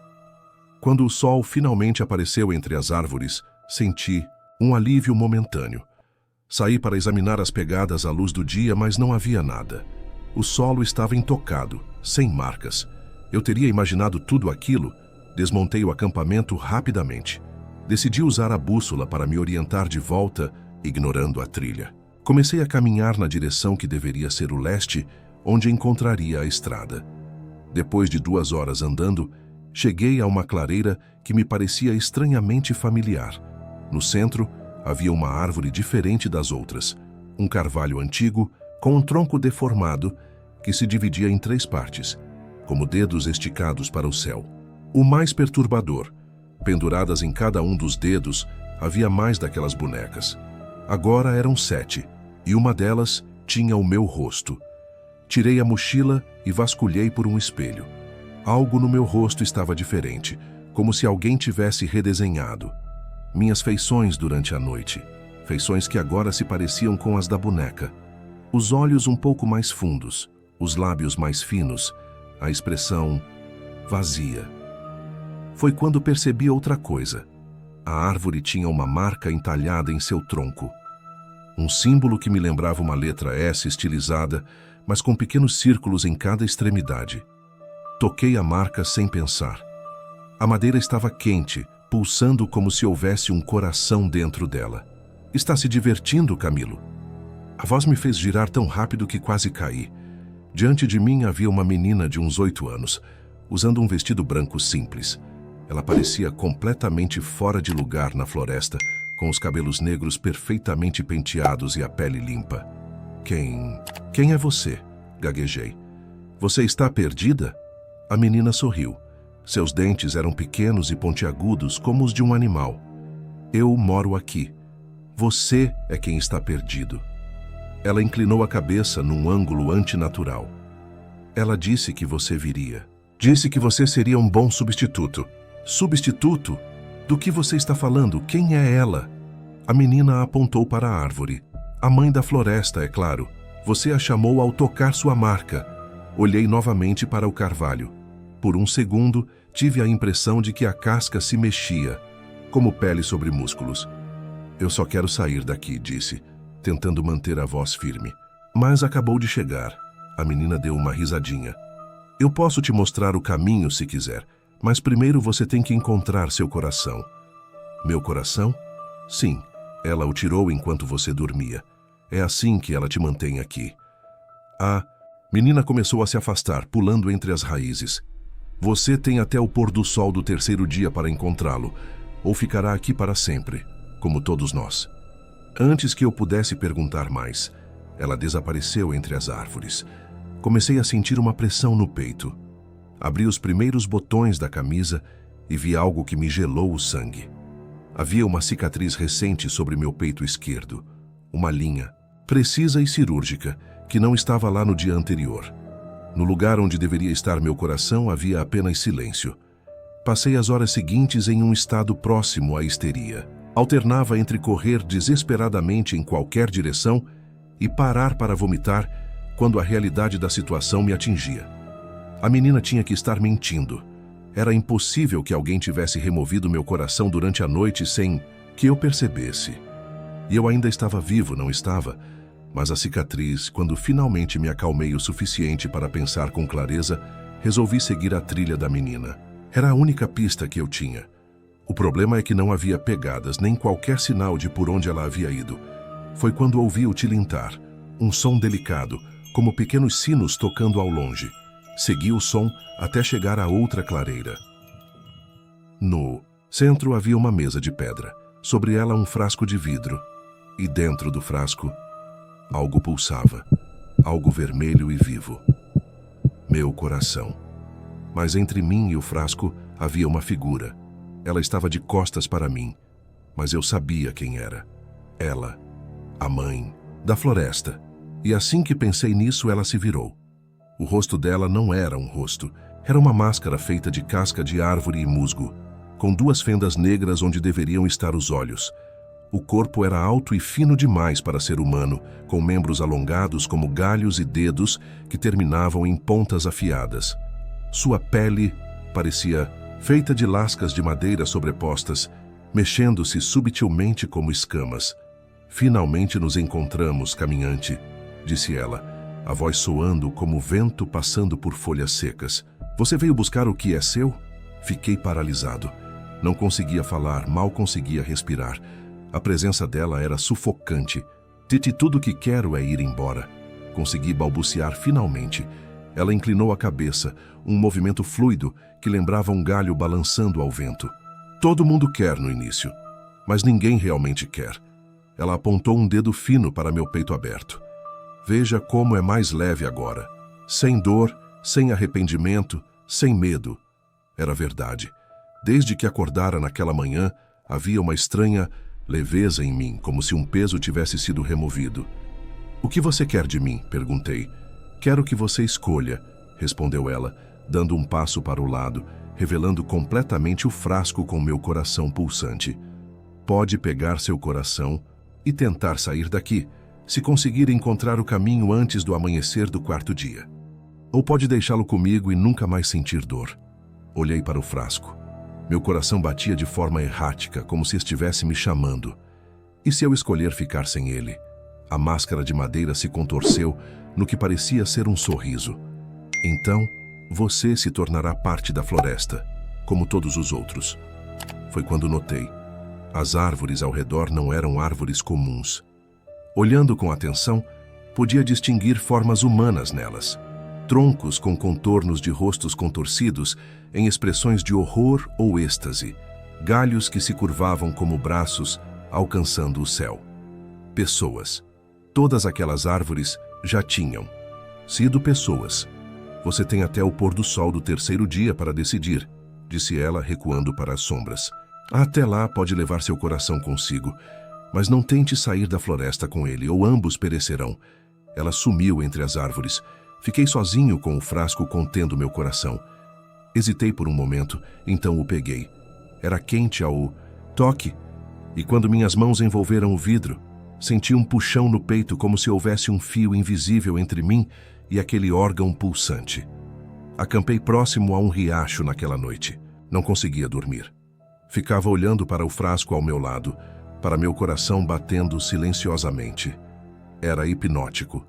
Quando o sol finalmente apareceu entre as árvores, senti um alívio momentâneo. Saí para examinar as pegadas à luz do dia, mas não havia nada. O solo estava intocado, sem marcas. Eu teria imaginado tudo aquilo. Desmontei o acampamento rapidamente. Decidi usar a bússola para me orientar de volta, ignorando a trilha. Comecei a caminhar na direção que deveria ser o leste, onde encontraria a estrada. Depois de 2 horas andando, cheguei a uma clareira que me parecia estranhamente familiar. No centro, havia uma árvore diferente das outras, um carvalho antigo com um tronco deformado que se dividia em 3 partes, como dedos esticados para o céu. O mais perturbador, penduradas em cada um dos dedos, havia mais daquelas bonecas. Agora eram 7, e uma delas tinha o meu rosto. Tirei a mochila e vasculhei por um espelho. Algo no meu rosto estava diferente, como se alguém tivesse redesenhado. Minhas feições durante a noite, feições que agora se pareciam com as da boneca. Os olhos um pouco mais fundos, os lábios mais finos, a expressão vazia. Foi quando percebi outra coisa. A árvore tinha uma marca entalhada em seu tronco. Um símbolo que me lembrava uma letra S estilizada, mas com pequenos círculos em cada extremidade. Toquei a marca sem pensar. A madeira estava quente, pulsando como se houvesse um coração dentro dela. Está se divertindo, Camilo? A voz me fez girar tão rápido que quase caí. Diante de mim havia uma menina de uns 8 anos, usando um vestido branco simples. Ela parecia completamente fora de lugar na floresta, com os cabelos negros perfeitamente penteados e a pele limpa. Quem é você? Gaguejei. Você está perdida? A menina sorriu. Seus dentes eram pequenos e pontiagudos como os de um animal. Eu moro aqui. Você é quem está perdido. Ela inclinou a cabeça num ângulo antinatural. Ela disse que você viria. Disse que você seria um bom substituto. Substituto? Do que você está falando? Quem é ela? A menina apontou para a árvore. A mãe da floresta, é claro. Você a chamou ao tocar sua marca. Olhei novamente para o carvalho. Por um segundo, tive a impressão de que a casca se mexia, como pele sobre músculos. Eu só quero sair daqui, disse, tentando manter a voz firme. Mas acabou de chegar. A menina deu uma risadinha. Eu posso te mostrar o caminho se quiser, mas primeiro você tem que encontrar seu coração. Meu coração? Sim, ela o tirou enquanto você dormia. É assim que ela te mantém aqui. Menina começou a se afastar, pulando entre as raízes. Você tem até o pôr do sol do terceiro dia para encontrá-lo, ou ficará aqui para sempre, como todos nós. Antes que eu pudesse perguntar mais, ela desapareceu entre as árvores. Comecei a sentir uma pressão no peito. Abri os primeiros botões da camisa e vi algo que me gelou o sangue. Havia uma cicatriz recente sobre meu peito esquerdo. Uma linha, precisa e cirúrgica, que não estava lá no dia anterior. No lugar onde deveria estar meu coração havia apenas silêncio. Passei as horas seguintes em um estado próximo à histeria. Alternava entre correr desesperadamente em qualquer direção e parar para vomitar quando a realidade da situação me atingia. A menina tinha que estar mentindo. Era impossível que alguém tivesse removido meu coração durante a noite sem que eu percebesse. E eu ainda estava vivo, não estava? Mas a cicatriz, quando finalmente me acalmei o suficiente para pensar com clareza, resolvi seguir a trilha da menina. Era a única pista que eu tinha. O problema é que não havia pegadas, nem qualquer sinal de por onde ela havia ido. Foi quando ouvi o tilintar, um som delicado, como pequenos sinos tocando ao longe. Segui o som até chegar a outra clareira. No centro havia uma mesa de pedra, sobre ela um frasco de vidro, e dentro do frasco, algo pulsava, algo vermelho e vivo. Meu coração. Mas entre mim e o frasco havia uma figura. Ela estava de costas para mim, mas eu sabia quem era. Ela, a mãe, da floresta. E assim que pensei nisso, ela se virou. O rosto dela não era um rosto. Era uma máscara feita de casca de árvore e musgo, com duas fendas negras onde deveriam estar os olhos. O corpo era alto e fino demais para ser humano, com membros alongados como galhos e dedos que terminavam em pontas afiadas. Sua pele parecia feita de lascas de madeira sobrepostas, mexendo-se subtilmente como escamas. Finalmente nos encontramos, caminhante, disse ela, a voz soando como vento passando por folhas secas. Você veio buscar o que é seu? Fiquei paralisado. Não conseguia falar, mal conseguia respirar. A presença dela era sufocante. Titi, tudo o que quero é ir embora. Consegui balbuciar finalmente. Ela inclinou a cabeça, um movimento fluido que lembrava um galho balançando ao vento. Todo mundo quer no início, mas ninguém realmente quer. Ela apontou um dedo fino para meu peito aberto. Veja como é mais leve agora. Sem dor, sem arrependimento, sem medo. Era verdade. Desde que acordara naquela manhã, havia uma estranha leveza em mim, como se um peso tivesse sido removido. O que você quer de mim? Perguntei. Quero que você escolha, respondeu ela, dando um passo para o lado, revelando completamente o frasco com meu coração pulsante. Pode pegar seu coração e tentar sair daqui, se conseguir encontrar o caminho antes do amanhecer do quarto dia. Ou pode deixá-lo comigo e nunca mais sentir dor. Olhei para o frasco. Meu coração batia de forma errática, como se estivesse me chamando. E se eu escolher ficar sem ele? A máscara de madeira se contorceu no que parecia ser um sorriso. Então, você se tornará parte da floresta, como todos os outros. Foi quando notei. As árvores ao redor não eram árvores comuns. Olhando com atenção, podia distinguir formas humanas nelas. Troncos com contornos de rostos contorcidos em expressões de horror ou êxtase. Galhos que se curvavam como braços, alcançando o céu. Pessoas. Todas aquelas árvores já tinham sido pessoas. Você tem até o pôr do sol do terceiro dia para decidir, disse ela, recuando para as sombras. Até lá pode levar seu coração consigo, mas não tente sair da floresta com ele, ou ambos perecerão. Ela sumiu entre as árvores. Fiquei sozinho com o frasco contendo meu coração. Hesitei por um momento, então o peguei. Era quente ao toque, e quando minhas mãos envolveram o vidro, senti um puxão no peito como se houvesse um fio invisível entre mim e aquele órgão pulsante. Acampei próximo a um riacho naquela noite. Não conseguia dormir. Ficava olhando para o frasco ao meu lado, para meu coração batendo silenciosamente. Era hipnótico.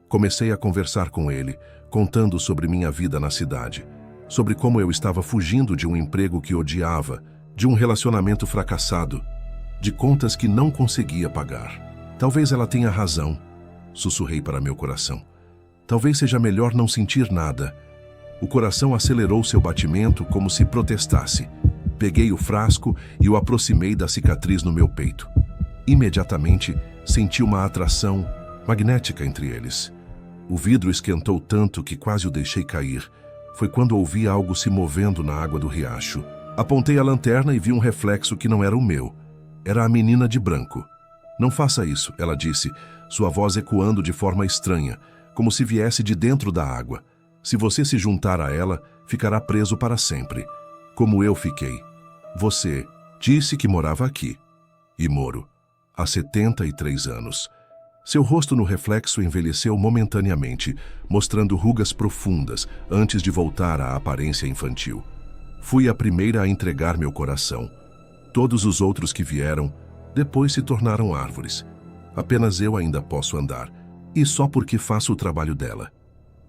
Comecei a conversar com ele, contando sobre minha vida na cidade, sobre como eu estava fugindo de um emprego que odiava, de um relacionamento fracassado, de contas que não conseguia pagar. Talvez ela tenha razão, sussurrei para meu coração. Talvez seja melhor não sentir nada. O coração acelerou seu batimento como se protestasse. Peguei o frasco e o aproximei da cicatriz no meu peito. Imediatamente, senti uma atração magnética entre eles. O vidro esquentou tanto que quase o deixei cair. Foi quando ouvi algo se movendo na água do riacho. Apontei a lanterna e vi um reflexo que não era o meu. Era a menina de branco. Não faça isso, ela disse, sua voz ecoando de forma estranha, como se viesse de dentro da água. Se você se juntar a ela, ficará preso para sempre. Como eu fiquei. Você disse que morava aqui. E moro. Há 73 anos. Seu rosto no reflexo envelheceu momentaneamente, mostrando rugas profundas antes de voltar à aparência infantil. Fui a primeira a entregar meu coração. Todos os outros que vieram, depois se tornaram árvores. Apenas eu ainda posso andar, e só porque faço o trabalho dela.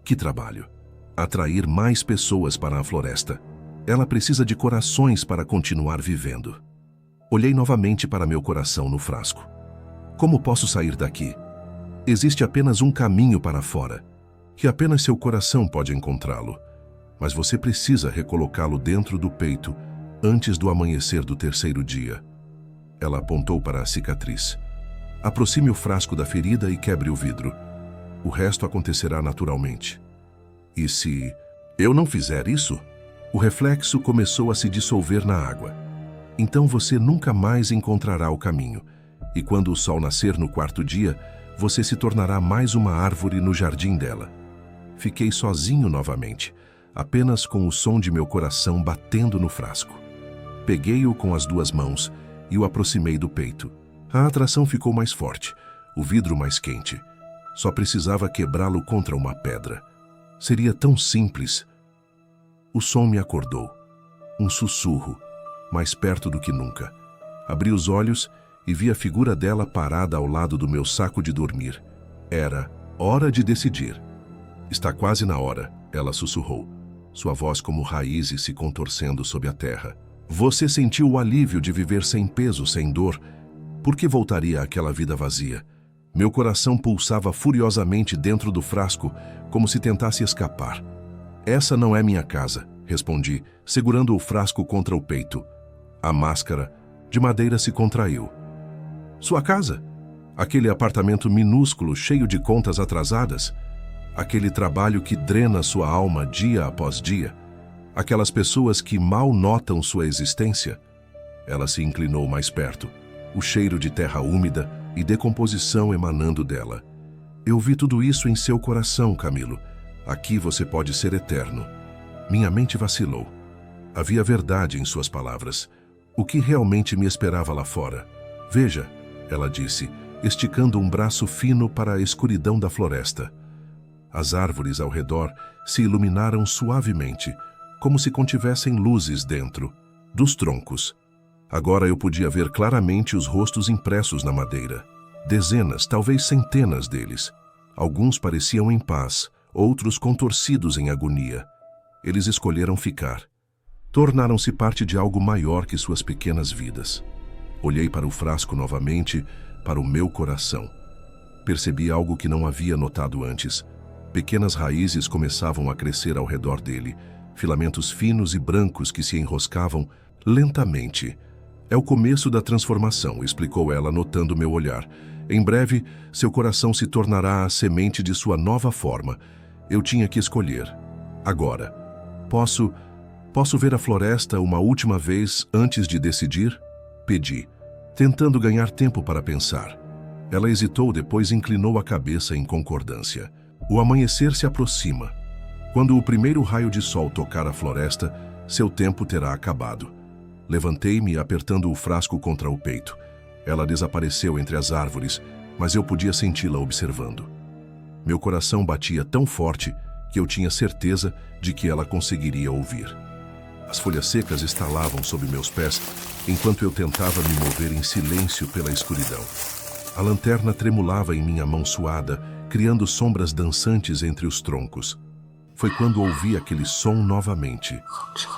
Que trabalho? Atrair mais pessoas para a floresta. Ela precisa de corações para continuar vivendo. Olhei novamente para meu coração no frasco. Como posso sair daqui? Existe apenas um caminho para fora, que apenas seu coração pode encontrá-lo. Mas você precisa recolocá-lo dentro do peito antes do amanhecer do terceiro dia. Ela apontou para a cicatriz. Aproxime o frasco da ferida e quebre o vidro. O resto acontecerá naturalmente. E se eu não fizer isso? O reflexo começou a se dissolver na água. Então você nunca mais encontrará o caminho. E quando o sol nascer no quarto dia, você se tornará mais uma árvore no jardim dela. Fiquei sozinho novamente, apenas com o som de meu coração batendo no frasco. Peguei-o com as duas mãos e o aproximei do peito. A atração ficou mais forte, o vidro mais quente. Só precisava quebrá-lo contra uma pedra. Seria tão simples. O som me acordou. Um sussurro, mais perto do que nunca. Abri os olhos e vi a figura dela parada ao lado do meu saco de dormir. Era hora de decidir. Está quase na hora, ela sussurrou, sua voz como raízes se contorcendo sob a terra. Você sentiu o alívio de viver sem peso, sem dor. Por que voltaria àquela vida vazia? Meu coração pulsava furiosamente dentro do frasco, como se tentasse escapar. Essa não é minha casa, respondi, segurando o frasco contra o peito. A máscara de madeira se contraiu. Sua casa? Aquele apartamento minúsculo cheio de contas atrasadas? Aquele trabalho que drena sua alma dia após dia? Aquelas pessoas que mal notam sua existência? Ela se inclinou mais perto, o cheiro de terra úmida e decomposição emanando dela. Eu vi tudo isso em seu coração, Camilo. Aqui você pode ser eterno. Minha mente vacilou. Havia verdade em suas palavras. O que realmente me esperava lá fora? Veja, ela disse, esticando um braço fino para a escuridão da floresta. As árvores ao redor se iluminaram suavemente, como se contivessem luzes dentro dos troncos. Agora eu podia ver claramente os rostos impressos na madeira. Dezenas, talvez centenas deles. Alguns pareciam em paz, outros contorcidos em agonia. Eles escolheram ficar. Tornaram-se parte de algo maior que suas pequenas vidas. Olhei para o frasco novamente, para o meu coração. Percebi algo que não havia notado antes. Pequenas raízes começavam a crescer ao redor dele, filamentos finos e brancos que se enroscavam lentamente. É o começo da transformação, explicou ela, notando meu olhar. Em breve, seu coração se tornará a semente de sua nova forma. Eu tinha que escolher. Agora, posso ver a floresta uma última vez antes de decidir? Pedi, tentando ganhar tempo para pensar. Ela hesitou, depois inclinou a cabeça em concordância. O amanhecer se aproxima. Quando o primeiro raio de sol tocar a floresta, seu tempo terá acabado. Levantei-me, apertando o frasco contra o peito. Ela desapareceu entre as árvores, mas eu podia senti-la observando. Meu coração batia tão forte que eu tinha certeza de que ela conseguiria ouvir. As folhas secas estalavam sob meus pés, enquanto eu tentava me mover em silêncio pela escuridão. A lanterna tremulava em minha mão suada, criando sombras dançantes entre os troncos. Foi quando ouvi aquele som novamente,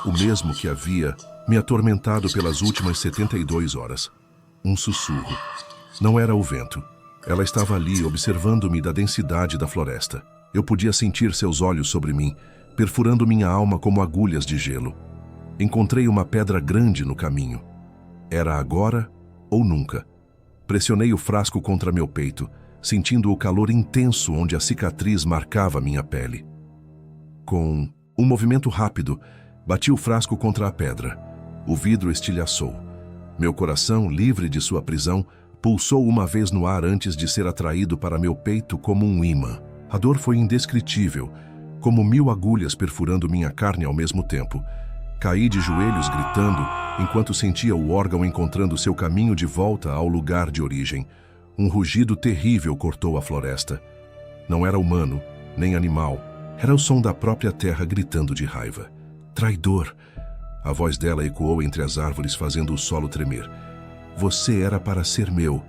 o mesmo que havia me atormentado pelas últimas 72 horas. Um sussurro. Não era o vento. Ela estava ali, observando-me da densidade da floresta. Eu podia sentir seus olhos sobre mim, perfurando minha alma como agulhas de gelo. Encontrei uma pedra grande no caminho. Era agora ou nunca. Pressionei o frasco contra meu peito, sentindo o calor intenso onde a cicatriz marcava minha pele. Com um movimento rápido, bati o frasco contra a pedra. O vidro estilhaçou. Meu coração, livre de sua prisão, pulsou uma vez no ar antes de ser atraído para meu peito como um ímã. A dor foi indescritível, como 1000 agulhas perfurando minha carne ao mesmo tempo. Caí de joelhos gritando, enquanto sentia o órgão encontrando seu caminho de volta ao lugar de origem. Um rugido terrível cortou a floresta. Não era humano, nem animal. Era o som da própria terra gritando de raiva. Traidor! A voz dela ecoou entre as árvores, fazendo o solo tremer. Você era para ser meu.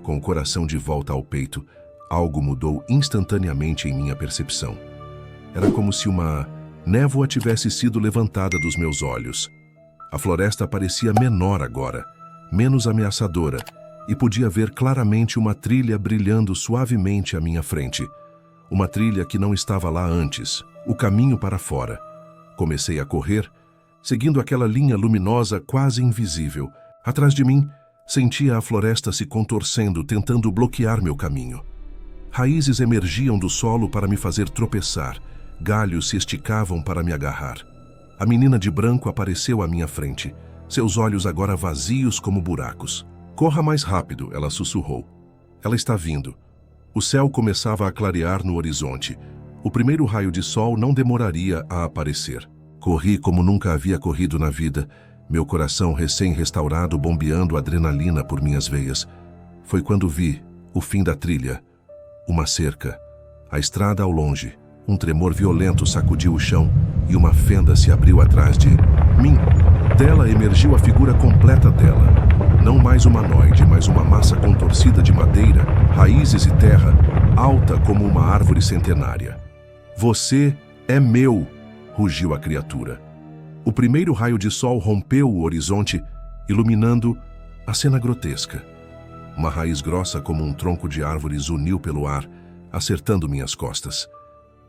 Com o coração de volta ao peito, algo mudou instantaneamente em minha percepção. Era como se uma névoa tivesse sido levantada dos meus olhos. A floresta parecia menor agora, menos ameaçadora, e podia ver claramente uma trilha brilhando suavemente à minha frente. Uma trilha que não estava lá antes, o caminho para fora. Comecei a correr, seguindo aquela linha luminosa quase invisível. Atrás de mim, sentia a floresta se contorcendo, tentando bloquear meu caminho. Raízes emergiam do solo para me fazer tropeçar. Galhos se esticavam para me agarrar. A menina de branco apareceu à minha frente, seus olhos agora vazios como buracos. Corra mais rápido, ela sussurrou. Ela está vindo. O céu começava a clarear no horizonte. O primeiro raio de sol não demoraria a aparecer. Corri como nunca havia corrido na vida, meu coração recém-restaurado bombeando adrenalina por minhas veias. Foi quando vi o fim da trilha. Uma cerca. A estrada ao longe. Um tremor violento sacudiu o chão e uma fenda se abriu atrás de mim. Dela emergiu a figura completa dela. Não mais humanoide, mas uma massa contorcida de madeira, raízes e terra, alta como uma árvore centenária. Você é meu, rugiu a criatura. O primeiro raio de sol rompeu o horizonte, iluminando a cena grotesca. Uma raiz grossa como um tronco de árvore zuniu pelo ar, acertando minhas costas.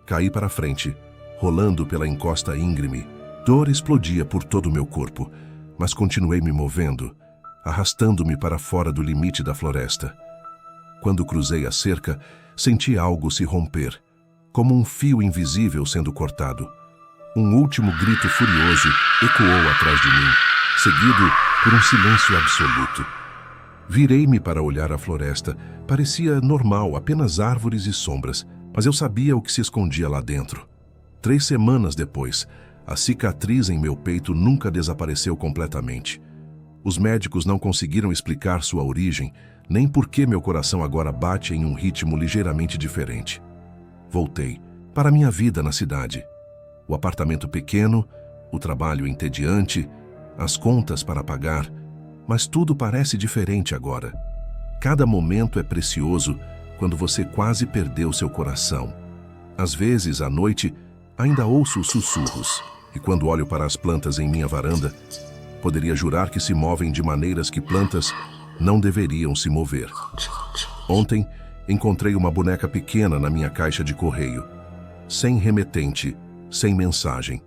Caí para frente, rolando pela encosta íngreme. Dor explodia por todo o meu corpo, mas continuei me movendo, arrastando-me para fora do limite da floresta. Quando cruzei a cerca, senti algo se romper, como um fio invisível sendo cortado. Um último grito furioso ecoou atrás de mim, seguido por um silêncio absoluto. Virei-me para olhar a floresta. Parecia normal, apenas árvores e sombras, mas eu sabia o que se escondia lá dentro. 3 semanas depois, a cicatriz em meu peito nunca desapareceu completamente. Os médicos não conseguiram explicar sua origem, nem por que meu coração agora bate em um ritmo ligeiramente diferente. Voltei para minha vida na cidade. O apartamento pequeno, o trabalho entediante, as contas para pagar, mas tudo parece diferente agora. Cada momento é precioso quando você quase perdeu seu coração. Às vezes, à noite, ainda ouço os sussurros, e quando olho para as plantas em minha varanda, poderia jurar que se movem de maneiras que plantas não deveriam se mover. Ontem, encontrei uma boneca pequena na minha caixa de correio, sem remetente, sem mensagem.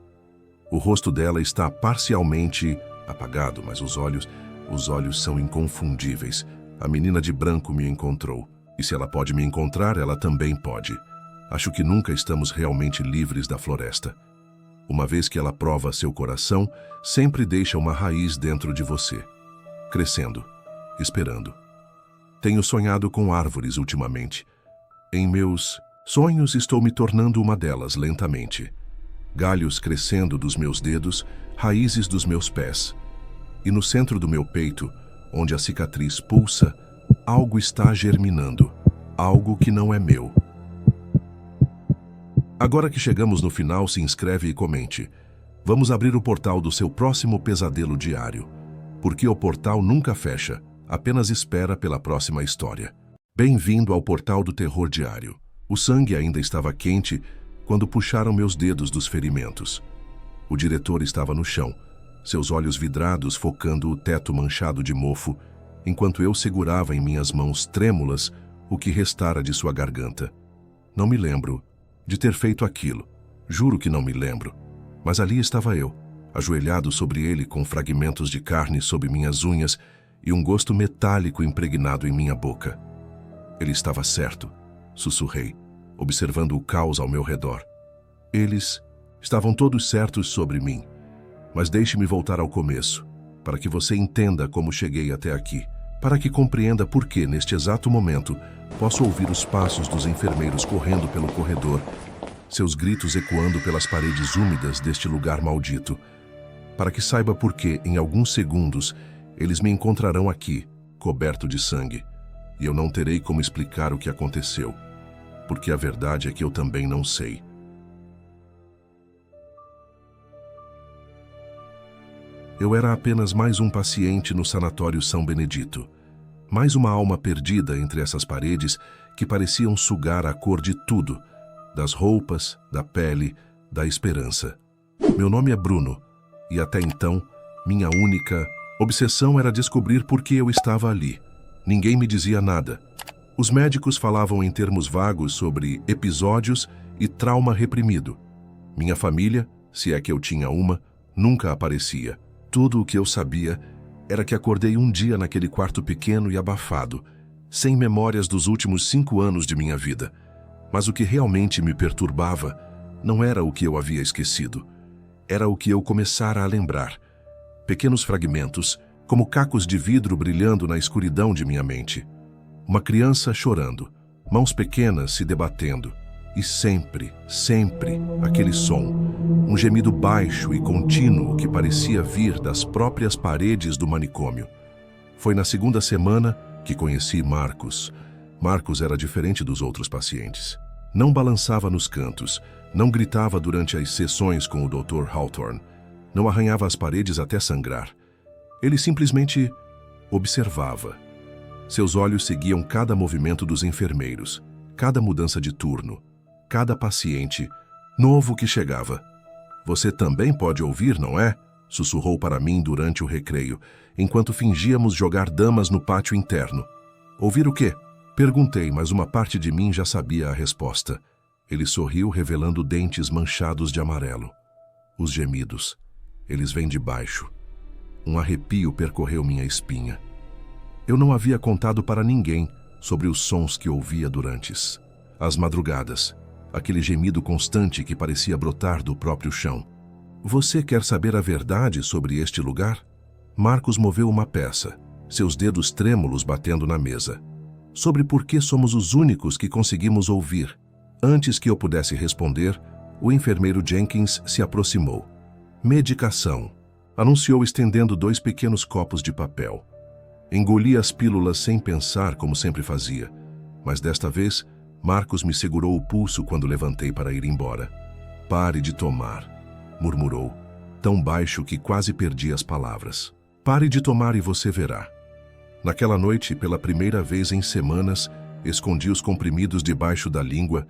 O rosto dela está parcialmente apagado, mas os olhos são inconfundíveis. A menina de branco me encontrou. E se ela pode me encontrar, ela também pode. Acho que nunca estamos realmente livres da floresta. Uma vez que ela prova seu coração, sempre deixa uma raiz dentro de você, crescendo, esperando. Tenho sonhado com árvores ultimamente. Em meus sonhos estou me tornando uma delas lentamente. Galhos crescendo dos meus dedos, raízes dos meus pés. E no centro do meu peito, onde a cicatriz pulsa, algo está germinando, algo que não é meu. Agora que chegamos no final, se inscreve e comente. Vamos abrir o portal do seu próximo pesadelo diário. Porque o portal nunca fecha, apenas espera pela próxima história. Bem-vindo ao portal do terror diário. O sangue ainda estava quente quando puxaram meus dedos dos ferimentos. O diretor estava no chão, seus olhos vidrados focando o teto manchado de mofo, enquanto eu segurava em minhas mãos trêmulas o que restara de sua garganta. Não me lembro de ter feito aquilo. Juro que não me lembro. Mas ali estava eu, ajoelhado sobre ele com fragmentos de carne sob minhas unhas e um gosto metálico impregnado em minha boca. Ele estava certo, sussurrei, observando o caos ao meu redor. Eles estavam todos certos sobre mim. Mas deixe-me voltar ao começo, para que você entenda como cheguei até aqui, para que compreenda por que, neste exato momento, posso ouvir os passos dos enfermeiros correndo pelo corredor, seus gritos ecoando pelas paredes úmidas deste lugar maldito, para que saiba por que, em alguns segundos, eles me encontrarão aqui, coberto de sangue, e eu não terei como explicar o que aconteceu, porque a verdade é que eu também não sei. Eu era apenas mais um paciente no sanatório São Benedito, mais uma alma perdida entre essas paredes que pareciam sugar a cor de tudo, das roupas, da pele, da esperança. Meu nome é Bruno, e até então, minha única obsessão era descobrir por que eu estava ali. Ninguém me dizia nada. Os médicos falavam em termos vagos sobre episódios e trauma reprimido. Minha família, se é que eu tinha uma, nunca aparecia. Tudo o que eu sabia era que acordei um dia naquele quarto pequeno e abafado, sem memórias dos últimos 5 anos de minha vida. Mas o que realmente me perturbava não era o que eu havia esquecido. Era o que eu começara a lembrar. Pequenos fragmentos, como cacos de vidro brilhando na escuridão de minha mente. Uma criança chorando, mãos pequenas se debatendo. E sempre, sempre, aquele som, um gemido baixo e contínuo que parecia vir das próprias paredes do manicômio. Foi na segunda semana que conheci Marcos. Marcos era diferente dos outros pacientes. Não balançava nos cantos, não gritava durante as sessões com o Dr. Hawthorne, não arranhava as paredes até sangrar. Ele simplesmente observava. Seus olhos seguiam cada movimento dos enfermeiros, cada mudança de turno, cada paciente novo que chegava. Você também pode ouvir, não é? Sussurrou para mim durante o recreio, enquanto fingíamos jogar damas no pátio interno. Ouvir o quê? Perguntei, mas uma parte de mim já sabia a resposta. Ele sorriu, revelando dentes manchados de amarelo. Os gemidos. Eles vêm de baixo. Um arrepio percorreu minha espinha. Eu não havia contado para ninguém sobre os sons que ouvia durante as madrugadas. Aquele gemido constante que parecia brotar do próprio chão. Você quer saber a verdade sobre este lugar? Marcos moveu uma peça, seus dedos trêmulos batendo na mesa. Sobre por que somos os únicos que conseguimos ouvir. Antes que eu pudesse responder, o enfermeiro Jenkins se aproximou. Medicação, anunciou estendendo 2 pequenos copos de papel. Engoli as pílulas sem pensar, como sempre fazia, mas desta vez, Marcos me segurou o pulso quando levantei para ir embora. Pare de tomar, murmurou, tão baixo que quase perdi as palavras. Pare de tomar e você verá. Naquela noite, pela primeira vez em semanas, escondi os comprimidos debaixo da língua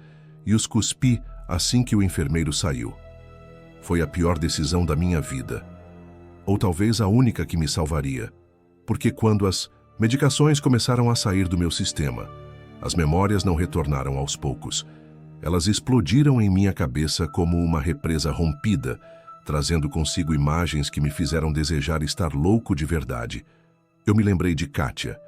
e os cuspi assim que o enfermeiro saiu. Foi a pior decisão da minha vida. Ou talvez a única que me salvaria. Porque quando as medicações começaram a sair do meu sistema, as memórias não retornaram aos poucos. Elas explodiram em minha cabeça como uma represa rompida, trazendo consigo imagens que me fizeram desejar estar louco de verdade. Eu me lembrei de Kátia,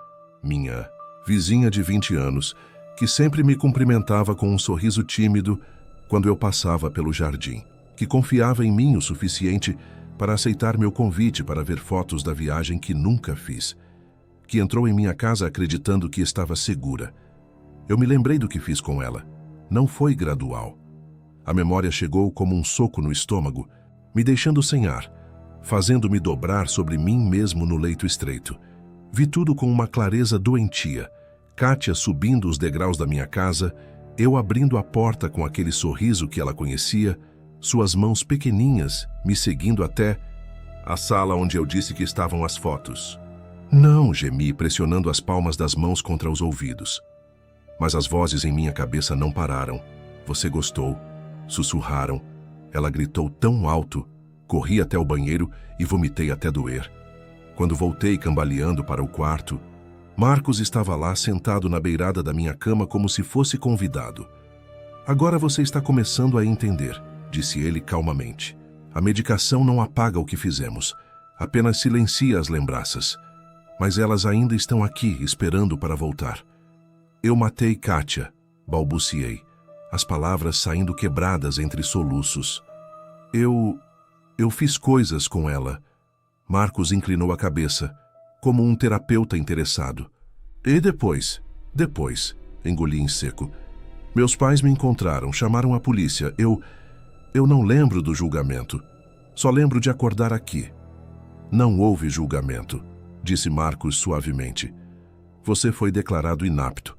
minha vizinha de 20 anos, que sempre me cumprimentava com um sorriso tímido quando eu passava pelo jardim, que confiava em mim o suficiente para aceitar meu convite para ver fotos da viagem que nunca fiz, que entrou em minha casa acreditando que estava segura. Eu me lembrei do que fiz com ela. Não foi gradual. A memória chegou como um soco no estômago, me deixando sem ar, fazendo-me dobrar sobre mim mesmo no leito estreito. Vi tudo com uma clareza doentia. Kátia subindo os degraus da minha casa, eu abrindo a porta com aquele sorriso que ela conhecia, suas mãos pequeninhas me seguindo até a sala onde eu disse que estavam as fotos. Não, gemi, pressionando as palmas das mãos contra os ouvidos. Mas as vozes em minha cabeça não pararam. Você gostou. Sussurraram. Ela gritou tão alto. Corri até o banheiro e vomitei até doer. Quando voltei cambaleando para o quarto, Marcos estava lá sentado na beirada da minha cama como se fosse convidado. Agora você está começando a entender, disse ele calmamente. A medicação não apaga o que fizemos, apenas silencia as lembranças. Mas elas ainda estão aqui, esperando para voltar. Eu matei Kátia, balbuciei, as palavras saindo quebradas entre soluços. Eu fiz coisas com ela. Marcos inclinou a cabeça, como um terapeuta interessado. E depois, engoli em seco. Meus pais me encontraram, chamaram a polícia. Eu não lembro do julgamento. Só lembro de acordar aqui. Não houve julgamento, disse Marcos suavemente. Você foi declarado inapto.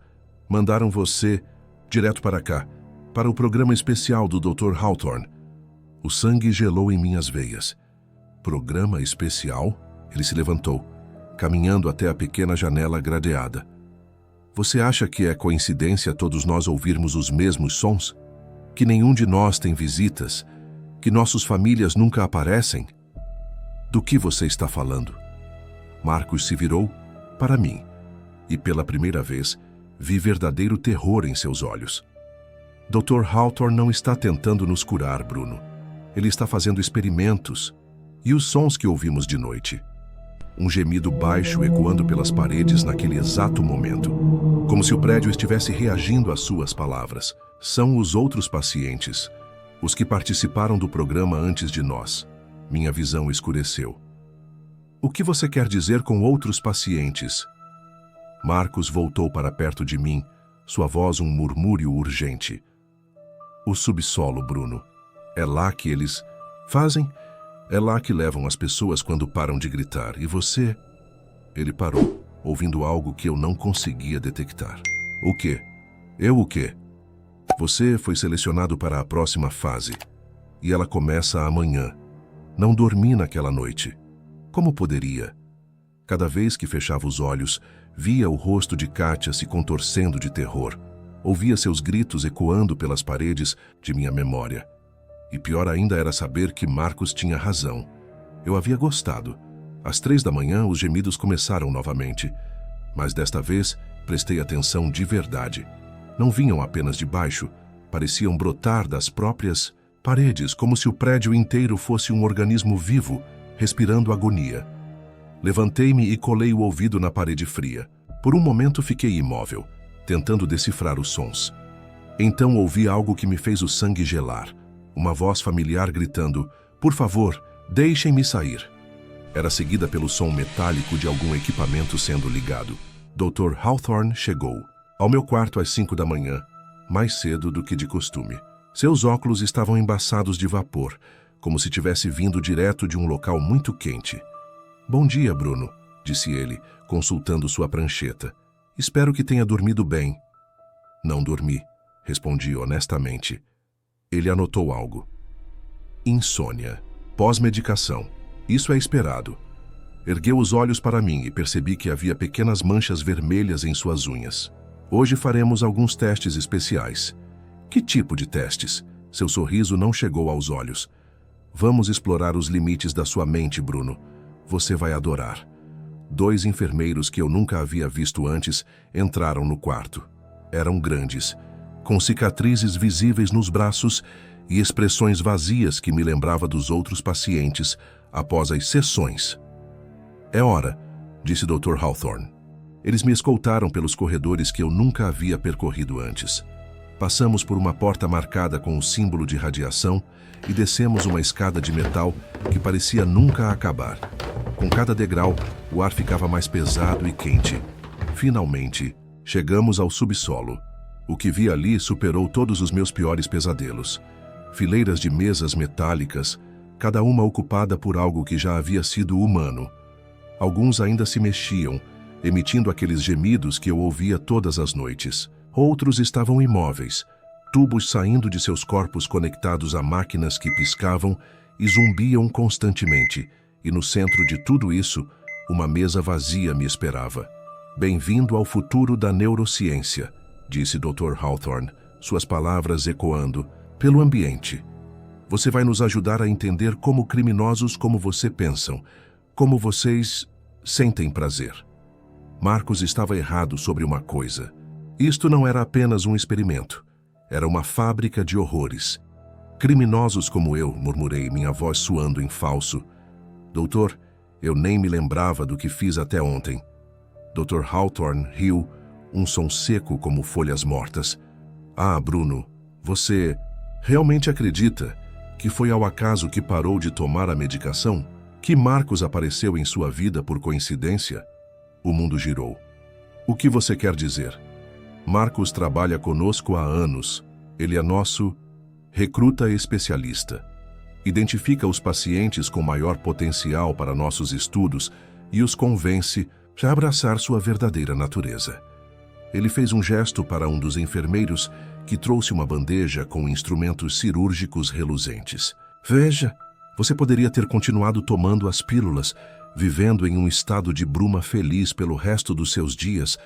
Mandaram você direto para cá, para o programa especial do Dr. Hawthorne. O sangue gelou em minhas veias. Programa especial? Ele se levantou, caminhando até a pequena janela gradeada. Você acha que é coincidência todos nós ouvirmos os mesmos sons? Que nenhum de nós tem visitas? Que nossas famílias nunca aparecem? Do que você está falando? Marcos se virou para mim e, pela primeira vez, vi verdadeiro terror em seus olhos. Dr. Hawthorne não está tentando nos curar, Bruno. Ele está fazendo experimentos. E os sons que ouvimos de noite? Um gemido baixo ecoando pelas paredes naquele exato momento, como se o prédio estivesse reagindo às suas palavras. São os outros pacientes, os que participaram do programa antes de nós. Minha visão escureceu. O que você quer dizer com outros pacientes? Marcos voltou para perto de mim, sua voz um murmúrio urgente. O subsolo, Bruno. É lá que eles fazem? É lá que levam as pessoas quando param de gritar. E você? Ele parou, ouvindo algo que eu não conseguia detectar. O quê? Eu o quê? Você foi selecionado para a próxima fase. E ela começa amanhã. Não dormi naquela noite. Como poderia? Cada vez que fechava os olhos, via o rosto de Kátia se contorcendo de terror. Ouvia seus gritos ecoando pelas paredes de minha memória. E pior ainda era saber que Marcos tinha razão. Eu havia gostado. Às 3 da manhã, os gemidos começaram novamente. Mas desta vez, prestei atenção de verdade. Não vinham apenas de baixo, pareciam brotar das próprias paredes, como se o prédio inteiro fosse um organismo vivo, respirando agonia. Levantei-me e colei o ouvido na parede fria. Por um momento fiquei imóvel, tentando decifrar os sons. Então ouvi algo que me fez o sangue gelar. Uma voz familiar gritando, "Por favor, deixem-me sair." Era seguida pelo som metálico de algum equipamento sendo ligado. Dr. Hawthorne chegou, ao meu quarto às 5 da manhã, mais cedo do que de costume. Seus óculos estavam embaçados de vapor, como se tivesse vindo direto de um local muito quente. "Bom dia, Bruno", disse ele, consultando sua prancheta. "Espero que tenha dormido bem." "Não dormi", respondi honestamente. Ele anotou algo. Insônia. Pós-medicação. Isso é esperado. Ergueu os olhos para mim e percebi que havia pequenas manchas vermelhas em suas unhas. "Hoje faremos alguns testes especiais." "Que tipo de testes?" Seu sorriso não chegou aos olhos. "Vamos explorar os limites da sua mente, Bruno. Você vai adorar." 2 enfermeiros que eu nunca havia visto antes entraram no quarto. Eram grandes, com cicatrizes visíveis nos braços e expressões vazias que me lembrava dos outros pacientes após as sessões. "É hora", disse Dr. Hawthorne. Eles me escoltaram pelos corredores que eu nunca havia percorrido antes. Passamos por uma porta marcada com o símbolo de radiação e descemos uma escada de metal que parecia nunca acabar. Com cada degrau, o ar ficava mais pesado e quente. Finalmente, chegamos ao subsolo. O que vi ali superou todos os meus piores pesadelos. Fileiras de mesas metálicas, cada uma ocupada por algo que já havia sido humano. Alguns ainda se mexiam, emitindo aqueles gemidos que eu ouvia todas as noites. Outros estavam imóveis, tubos saindo de seus corpos conectados a máquinas que piscavam e zumbiam constantemente. E no centro de tudo isso, uma mesa vazia me esperava. "Bem-vindo ao futuro da neurociência", disse Dr. Hawthorne, suas palavras ecoando pelo ambiente. "Você vai nos ajudar a entender como criminosos como você pensam, como vocês sentem prazer." Marcos estava errado sobre uma coisa. Isto não era apenas um experimento. Era uma fábrica de horrores. Criminosos como eu, murmurei, minha voz suando em falso. Doutor, eu nem me lembrava do que fiz até ontem. Dr. Hawthorne riu, um som seco como folhas mortas. Ah, Bruno, você realmente acredita que foi ao acaso que parou de tomar a medicação? Que Marcos apareceu em sua vida por coincidência? O mundo girou. O que você quer dizer? Marcos trabalha conosco há anos. Ele é nosso recruta especialista. Identifica os pacientes com maior potencial para nossos estudos e os convence a abraçar sua verdadeira natureza. Ele fez um gesto para um dos enfermeiros que trouxe uma bandeja com instrumentos cirúrgicos reluzentes. Veja, você poderia ter continuado tomando as pílulas, vivendo em um estado de bruma feliz pelo resto dos seus dias,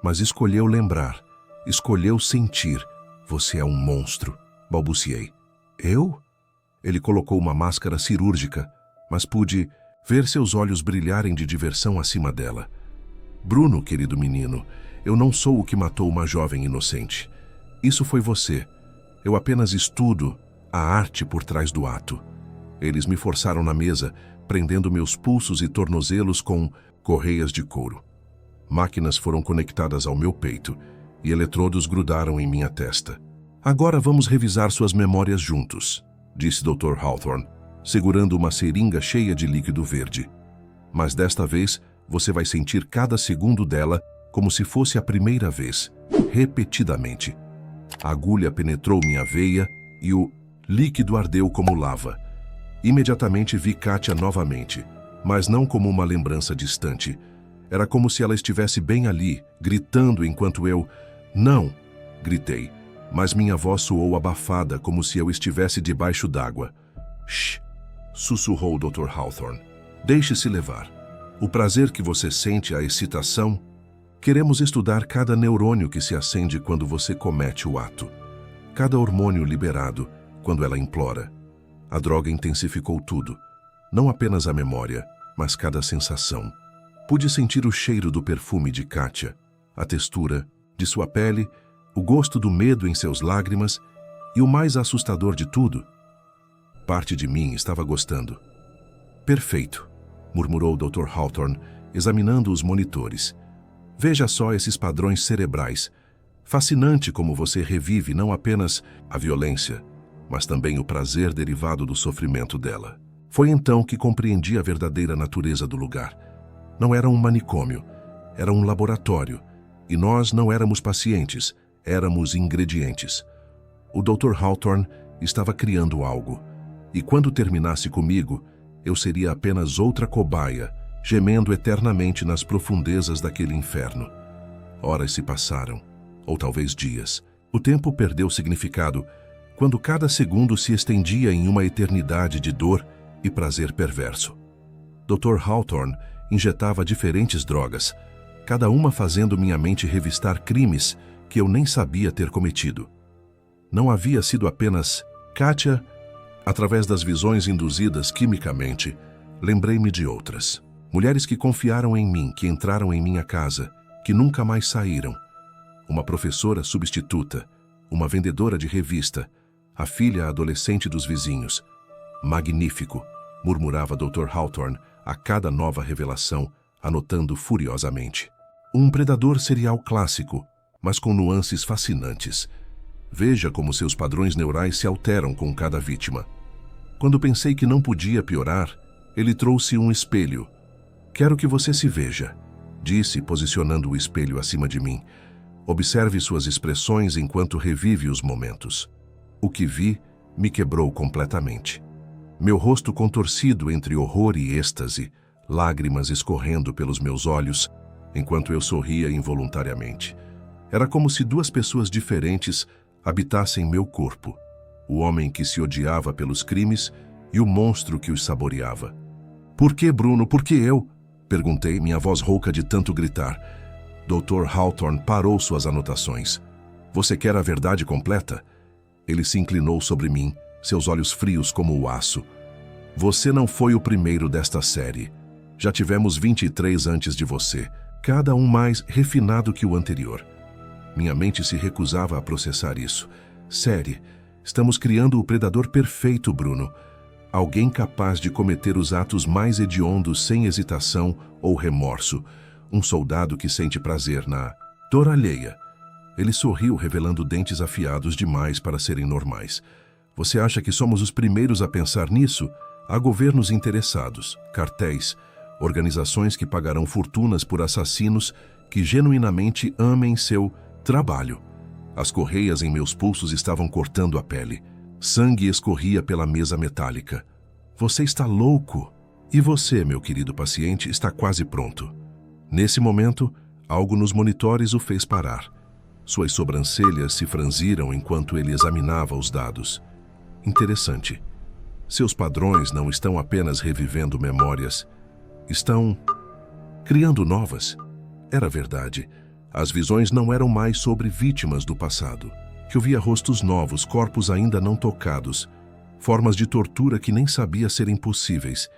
mas escolheu lembrar, escolheu sentir. Você é um monstro, balbuciei. Eu? Ele colocou uma máscara cirúrgica, mas pude ver seus olhos brilharem de diversão acima dela. Bruno, querido menino, eu não sou o que matou uma jovem inocente. Isso foi você. Eu apenas estudo a arte por trás do ato. Eles me forçaram na mesa, prendendo meus pulsos e tornozelos com correias de couro. Máquinas foram conectadas ao meu peito e eletrodos grudaram em minha testa. Agora vamos revisar suas memórias juntos, disse Dr. Hawthorne, segurando uma seringa cheia de líquido verde. Mas desta vez, você vai sentir cada segundo dela como se fosse a primeira vez, repetidamente. A agulha penetrou minha veia e o líquido ardeu como lava. Imediatamente vi Kátia novamente, mas não como uma lembrança distante. Era como se ela estivesse bem ali, gritando enquanto eu... Não! Gritei, mas minha voz soou abafada, como se eu estivesse debaixo d'água. Shh! Sussurrou o Dr. Hawthorne. Deixe-se levar. O prazer que você sente, a excitação... Queremos estudar cada neurônio que se acende quando você comete o ato. Cada hormônio liberado quando ela implora. A droga intensificou tudo. Não apenas a memória, mas cada sensação. Pude sentir o cheiro do perfume de Kátia, a textura de sua pele, o gosto do medo em seus lágrimas e o mais assustador de tudo. Parte de mim estava gostando. Perfeito, murmurou o Dr. Hawthorne, examinando os monitores. Veja só esses padrões cerebrais. Fascinante como você revive não apenas a violência, mas também o prazer derivado do sofrimento dela. Foi então que compreendi a verdadeira natureza do lugar. Não era um manicômio, era um laboratório, e nós não éramos pacientes, éramos ingredientes. O Dr. Hawthorne estava criando algo, e quando terminasse comigo, eu seria apenas outra cobaia, gemendo eternamente nas profundezas daquele inferno. Horas se passaram, ou talvez dias. O tempo perdeu significado quando cada segundo se estendia em uma eternidade de dor e prazer perverso. Dr. Hawthorne injetava diferentes drogas, cada uma fazendo minha mente revistar crimes que eu nem sabia ter cometido. Não havia sido apenas Kátia. Através das visões induzidas quimicamente, lembrei-me de outras. Mulheres que confiaram em mim, que entraram em minha casa, que nunca mais saíram. Uma professora substituta, uma vendedora de revista, a filha adolescente dos vizinhos. Magnífico, murmurava Dr. Hawthorne a cada nova revelação, anotando furiosamente. Um predador serial clássico, mas com nuances fascinantes. Veja como seus padrões neurais se alteram com cada vítima. Quando pensei que não podia piorar, ele trouxe um espelho. Quero que você se veja, disse, posicionando o espelho acima de mim. Observe suas expressões enquanto revive os momentos. O que vi me quebrou completamente. Meu rosto contorcido entre horror e êxtase, lágrimas escorrendo pelos meus olhos, enquanto eu sorria involuntariamente. Era como se duas pessoas diferentes habitassem meu corpo. O homem que se odiava pelos crimes e o monstro que os saboreava. Por que, Bruno? Por que eu? Perguntei, minha voz rouca de tanto gritar. Dr. Hawthorne parou suas anotações. Você quer a verdade completa? Ele se inclinou sobre mim, seus olhos frios como o aço. Você não foi o primeiro desta série. Já tivemos 23 antes de você, cada um mais refinado que o anterior. Minha mente se recusava a processar isso. Série, estamos criando o predador perfeito, Bruno. Alguém capaz de cometer os atos mais hediondos sem hesitação ou remorso. Um soldado que sente prazer na dor alheia. Ele sorriu, revelando dentes afiados demais para serem normais. Você acha que somos os primeiros a pensar nisso? Há governos interessados, cartéis, organizações que pagarão fortunas por assassinos que genuinamente amem seu trabalho. As correias em meus pulsos estavam cortando a pele. Sangue escorria pela mesa metálica. Você está louco? E você, meu querido paciente, está quase pronto. Nesse momento, algo nos monitores o fez parar. Suas sobrancelhas se franziram enquanto ele examinava os dados. Interessante. Seus padrões não estão apenas revivendo memórias, estão criando novas. Era verdade. As visões não eram mais sobre vítimas do passado. Eu via rostos novos, corpos ainda não tocados, formas de tortura que nem sabia serem possíveis.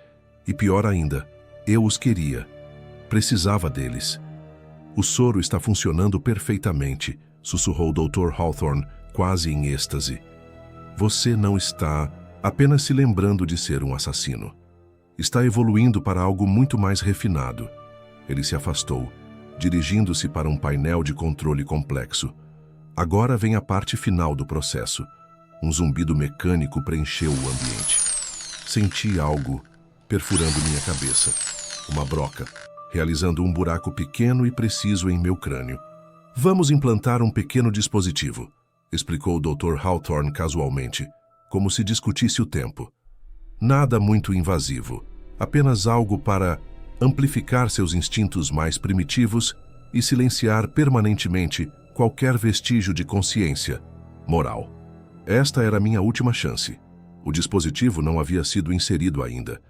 E pior ainda, eu os queria. Precisava deles. O soro está funcionando perfeitamente, sussurrou o Dr. Hawthorne, quase em êxtase. Você não está apenas se lembrando de ser um assassino. Está evoluindo para algo muito mais refinado. Ele se afastou, dirigindo-se para um painel de controle complexo. Agora vem a parte final do processo. Um zumbido mecânico preencheu o ambiente. Senti algo perfurando minha cabeça. Uma broca, realizando um buraco pequeno e preciso em meu crânio. Vamos implantar um pequeno dispositivo, explicou o Dr. Hawthorne casualmente, como se discutisse o tempo. Nada muito invasivo, apenas algo para amplificar seus instintos mais primitivos e silenciar permanentemente qualquer vestígio de consciência, moral. Esta era minha última chance. O dispositivo não havia sido inserido ainda.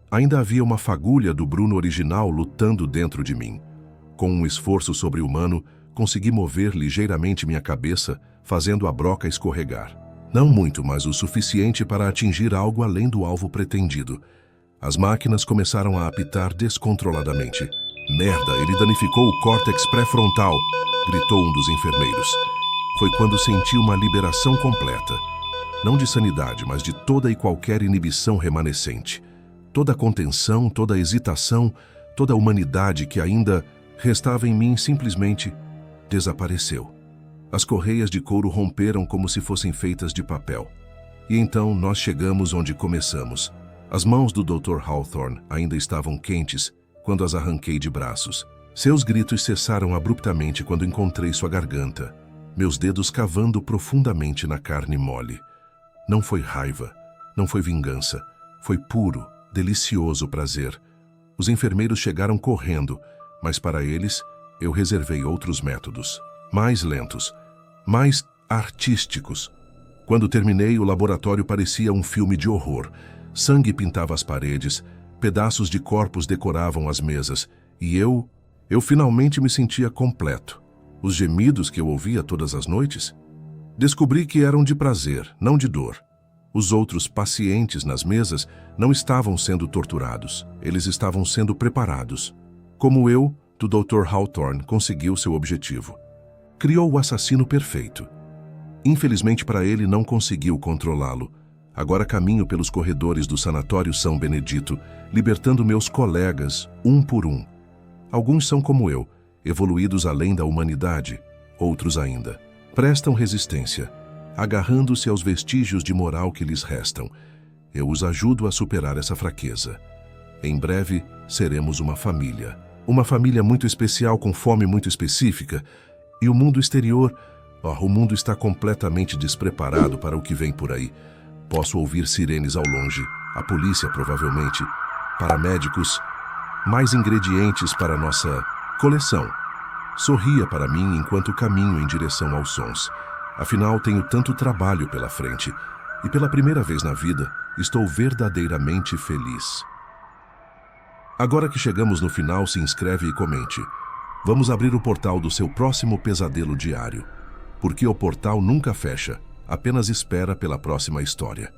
Ainda havia uma fagulha do Bruno original lutando dentro de mim. Com um esforço sobre-humano, consegui mover ligeiramente minha cabeça, fazendo a broca escorregar. Não muito, mas o suficiente para atingir algo além do alvo pretendido. As máquinas começaram a apitar descontroladamente. Merda, ele danificou o córtex pré-frontal, gritou um dos enfermeiros. Foi quando senti uma liberação completa. Não de sanidade, mas de toda e qualquer inibição remanescente. Toda a contenção, toda a hesitação, toda a humanidade que ainda restava em mim simplesmente desapareceu. As correias de couro romperam como se fossem feitas de papel. E então nós chegamos onde começamos. As mãos do Dr. Hawthorne ainda estavam quentes quando as arranquei de braços. Seus gritos cessaram abruptamente quando encontrei sua garganta, meus dedos cavando profundamente na carne mole. Não foi raiva, não foi vingança, foi puro, delicioso prazer. Os enfermeiros chegaram correndo, mas para eles eu reservei outros métodos, mais lentos, mais artísticos. Quando terminei, o laboratório parecia um filme de horror. Sangue pintava as paredes, pedaços de corpos decoravam as mesas, e eu finalmente me sentia completo. Os gemidos que eu ouvia todas as noites, descobri que eram de prazer, não de dor. Os outros pacientes nas mesas não estavam sendo torturados, eles estavam sendo preparados. Como eu, o Dr. Hawthorne conseguiu seu objetivo. Criou o assassino perfeito. Infelizmente para ele não conseguiu controlá-lo. Agora caminho pelos corredores do Sanatório São Benedito, libertando meus colegas, um por um. Alguns são como eu, evoluídos além da humanidade. Outros ainda prestam resistência, agarrando-se aos vestígios de moral que lhes restam. Eu os ajudo a superar essa fraqueza. Em breve, seremos uma família. Uma família muito especial, com fome muito específica. E o mundo exterior, o mundo está completamente despreparado para o que vem por aí. Posso ouvir sirenes ao longe, a polícia provavelmente, paramédicos, mais ingredientes para nossa coleção. Sorria para mim enquanto caminho em direção aos sons. Afinal, tenho tanto trabalho pela frente e pela primeira vez na vida, estou verdadeiramente feliz. Agora que chegamos no final, se inscreve e comente. Vamos abrir o portal do seu próximo pesadelo diário. Porque o portal nunca fecha, apenas espera pela próxima história.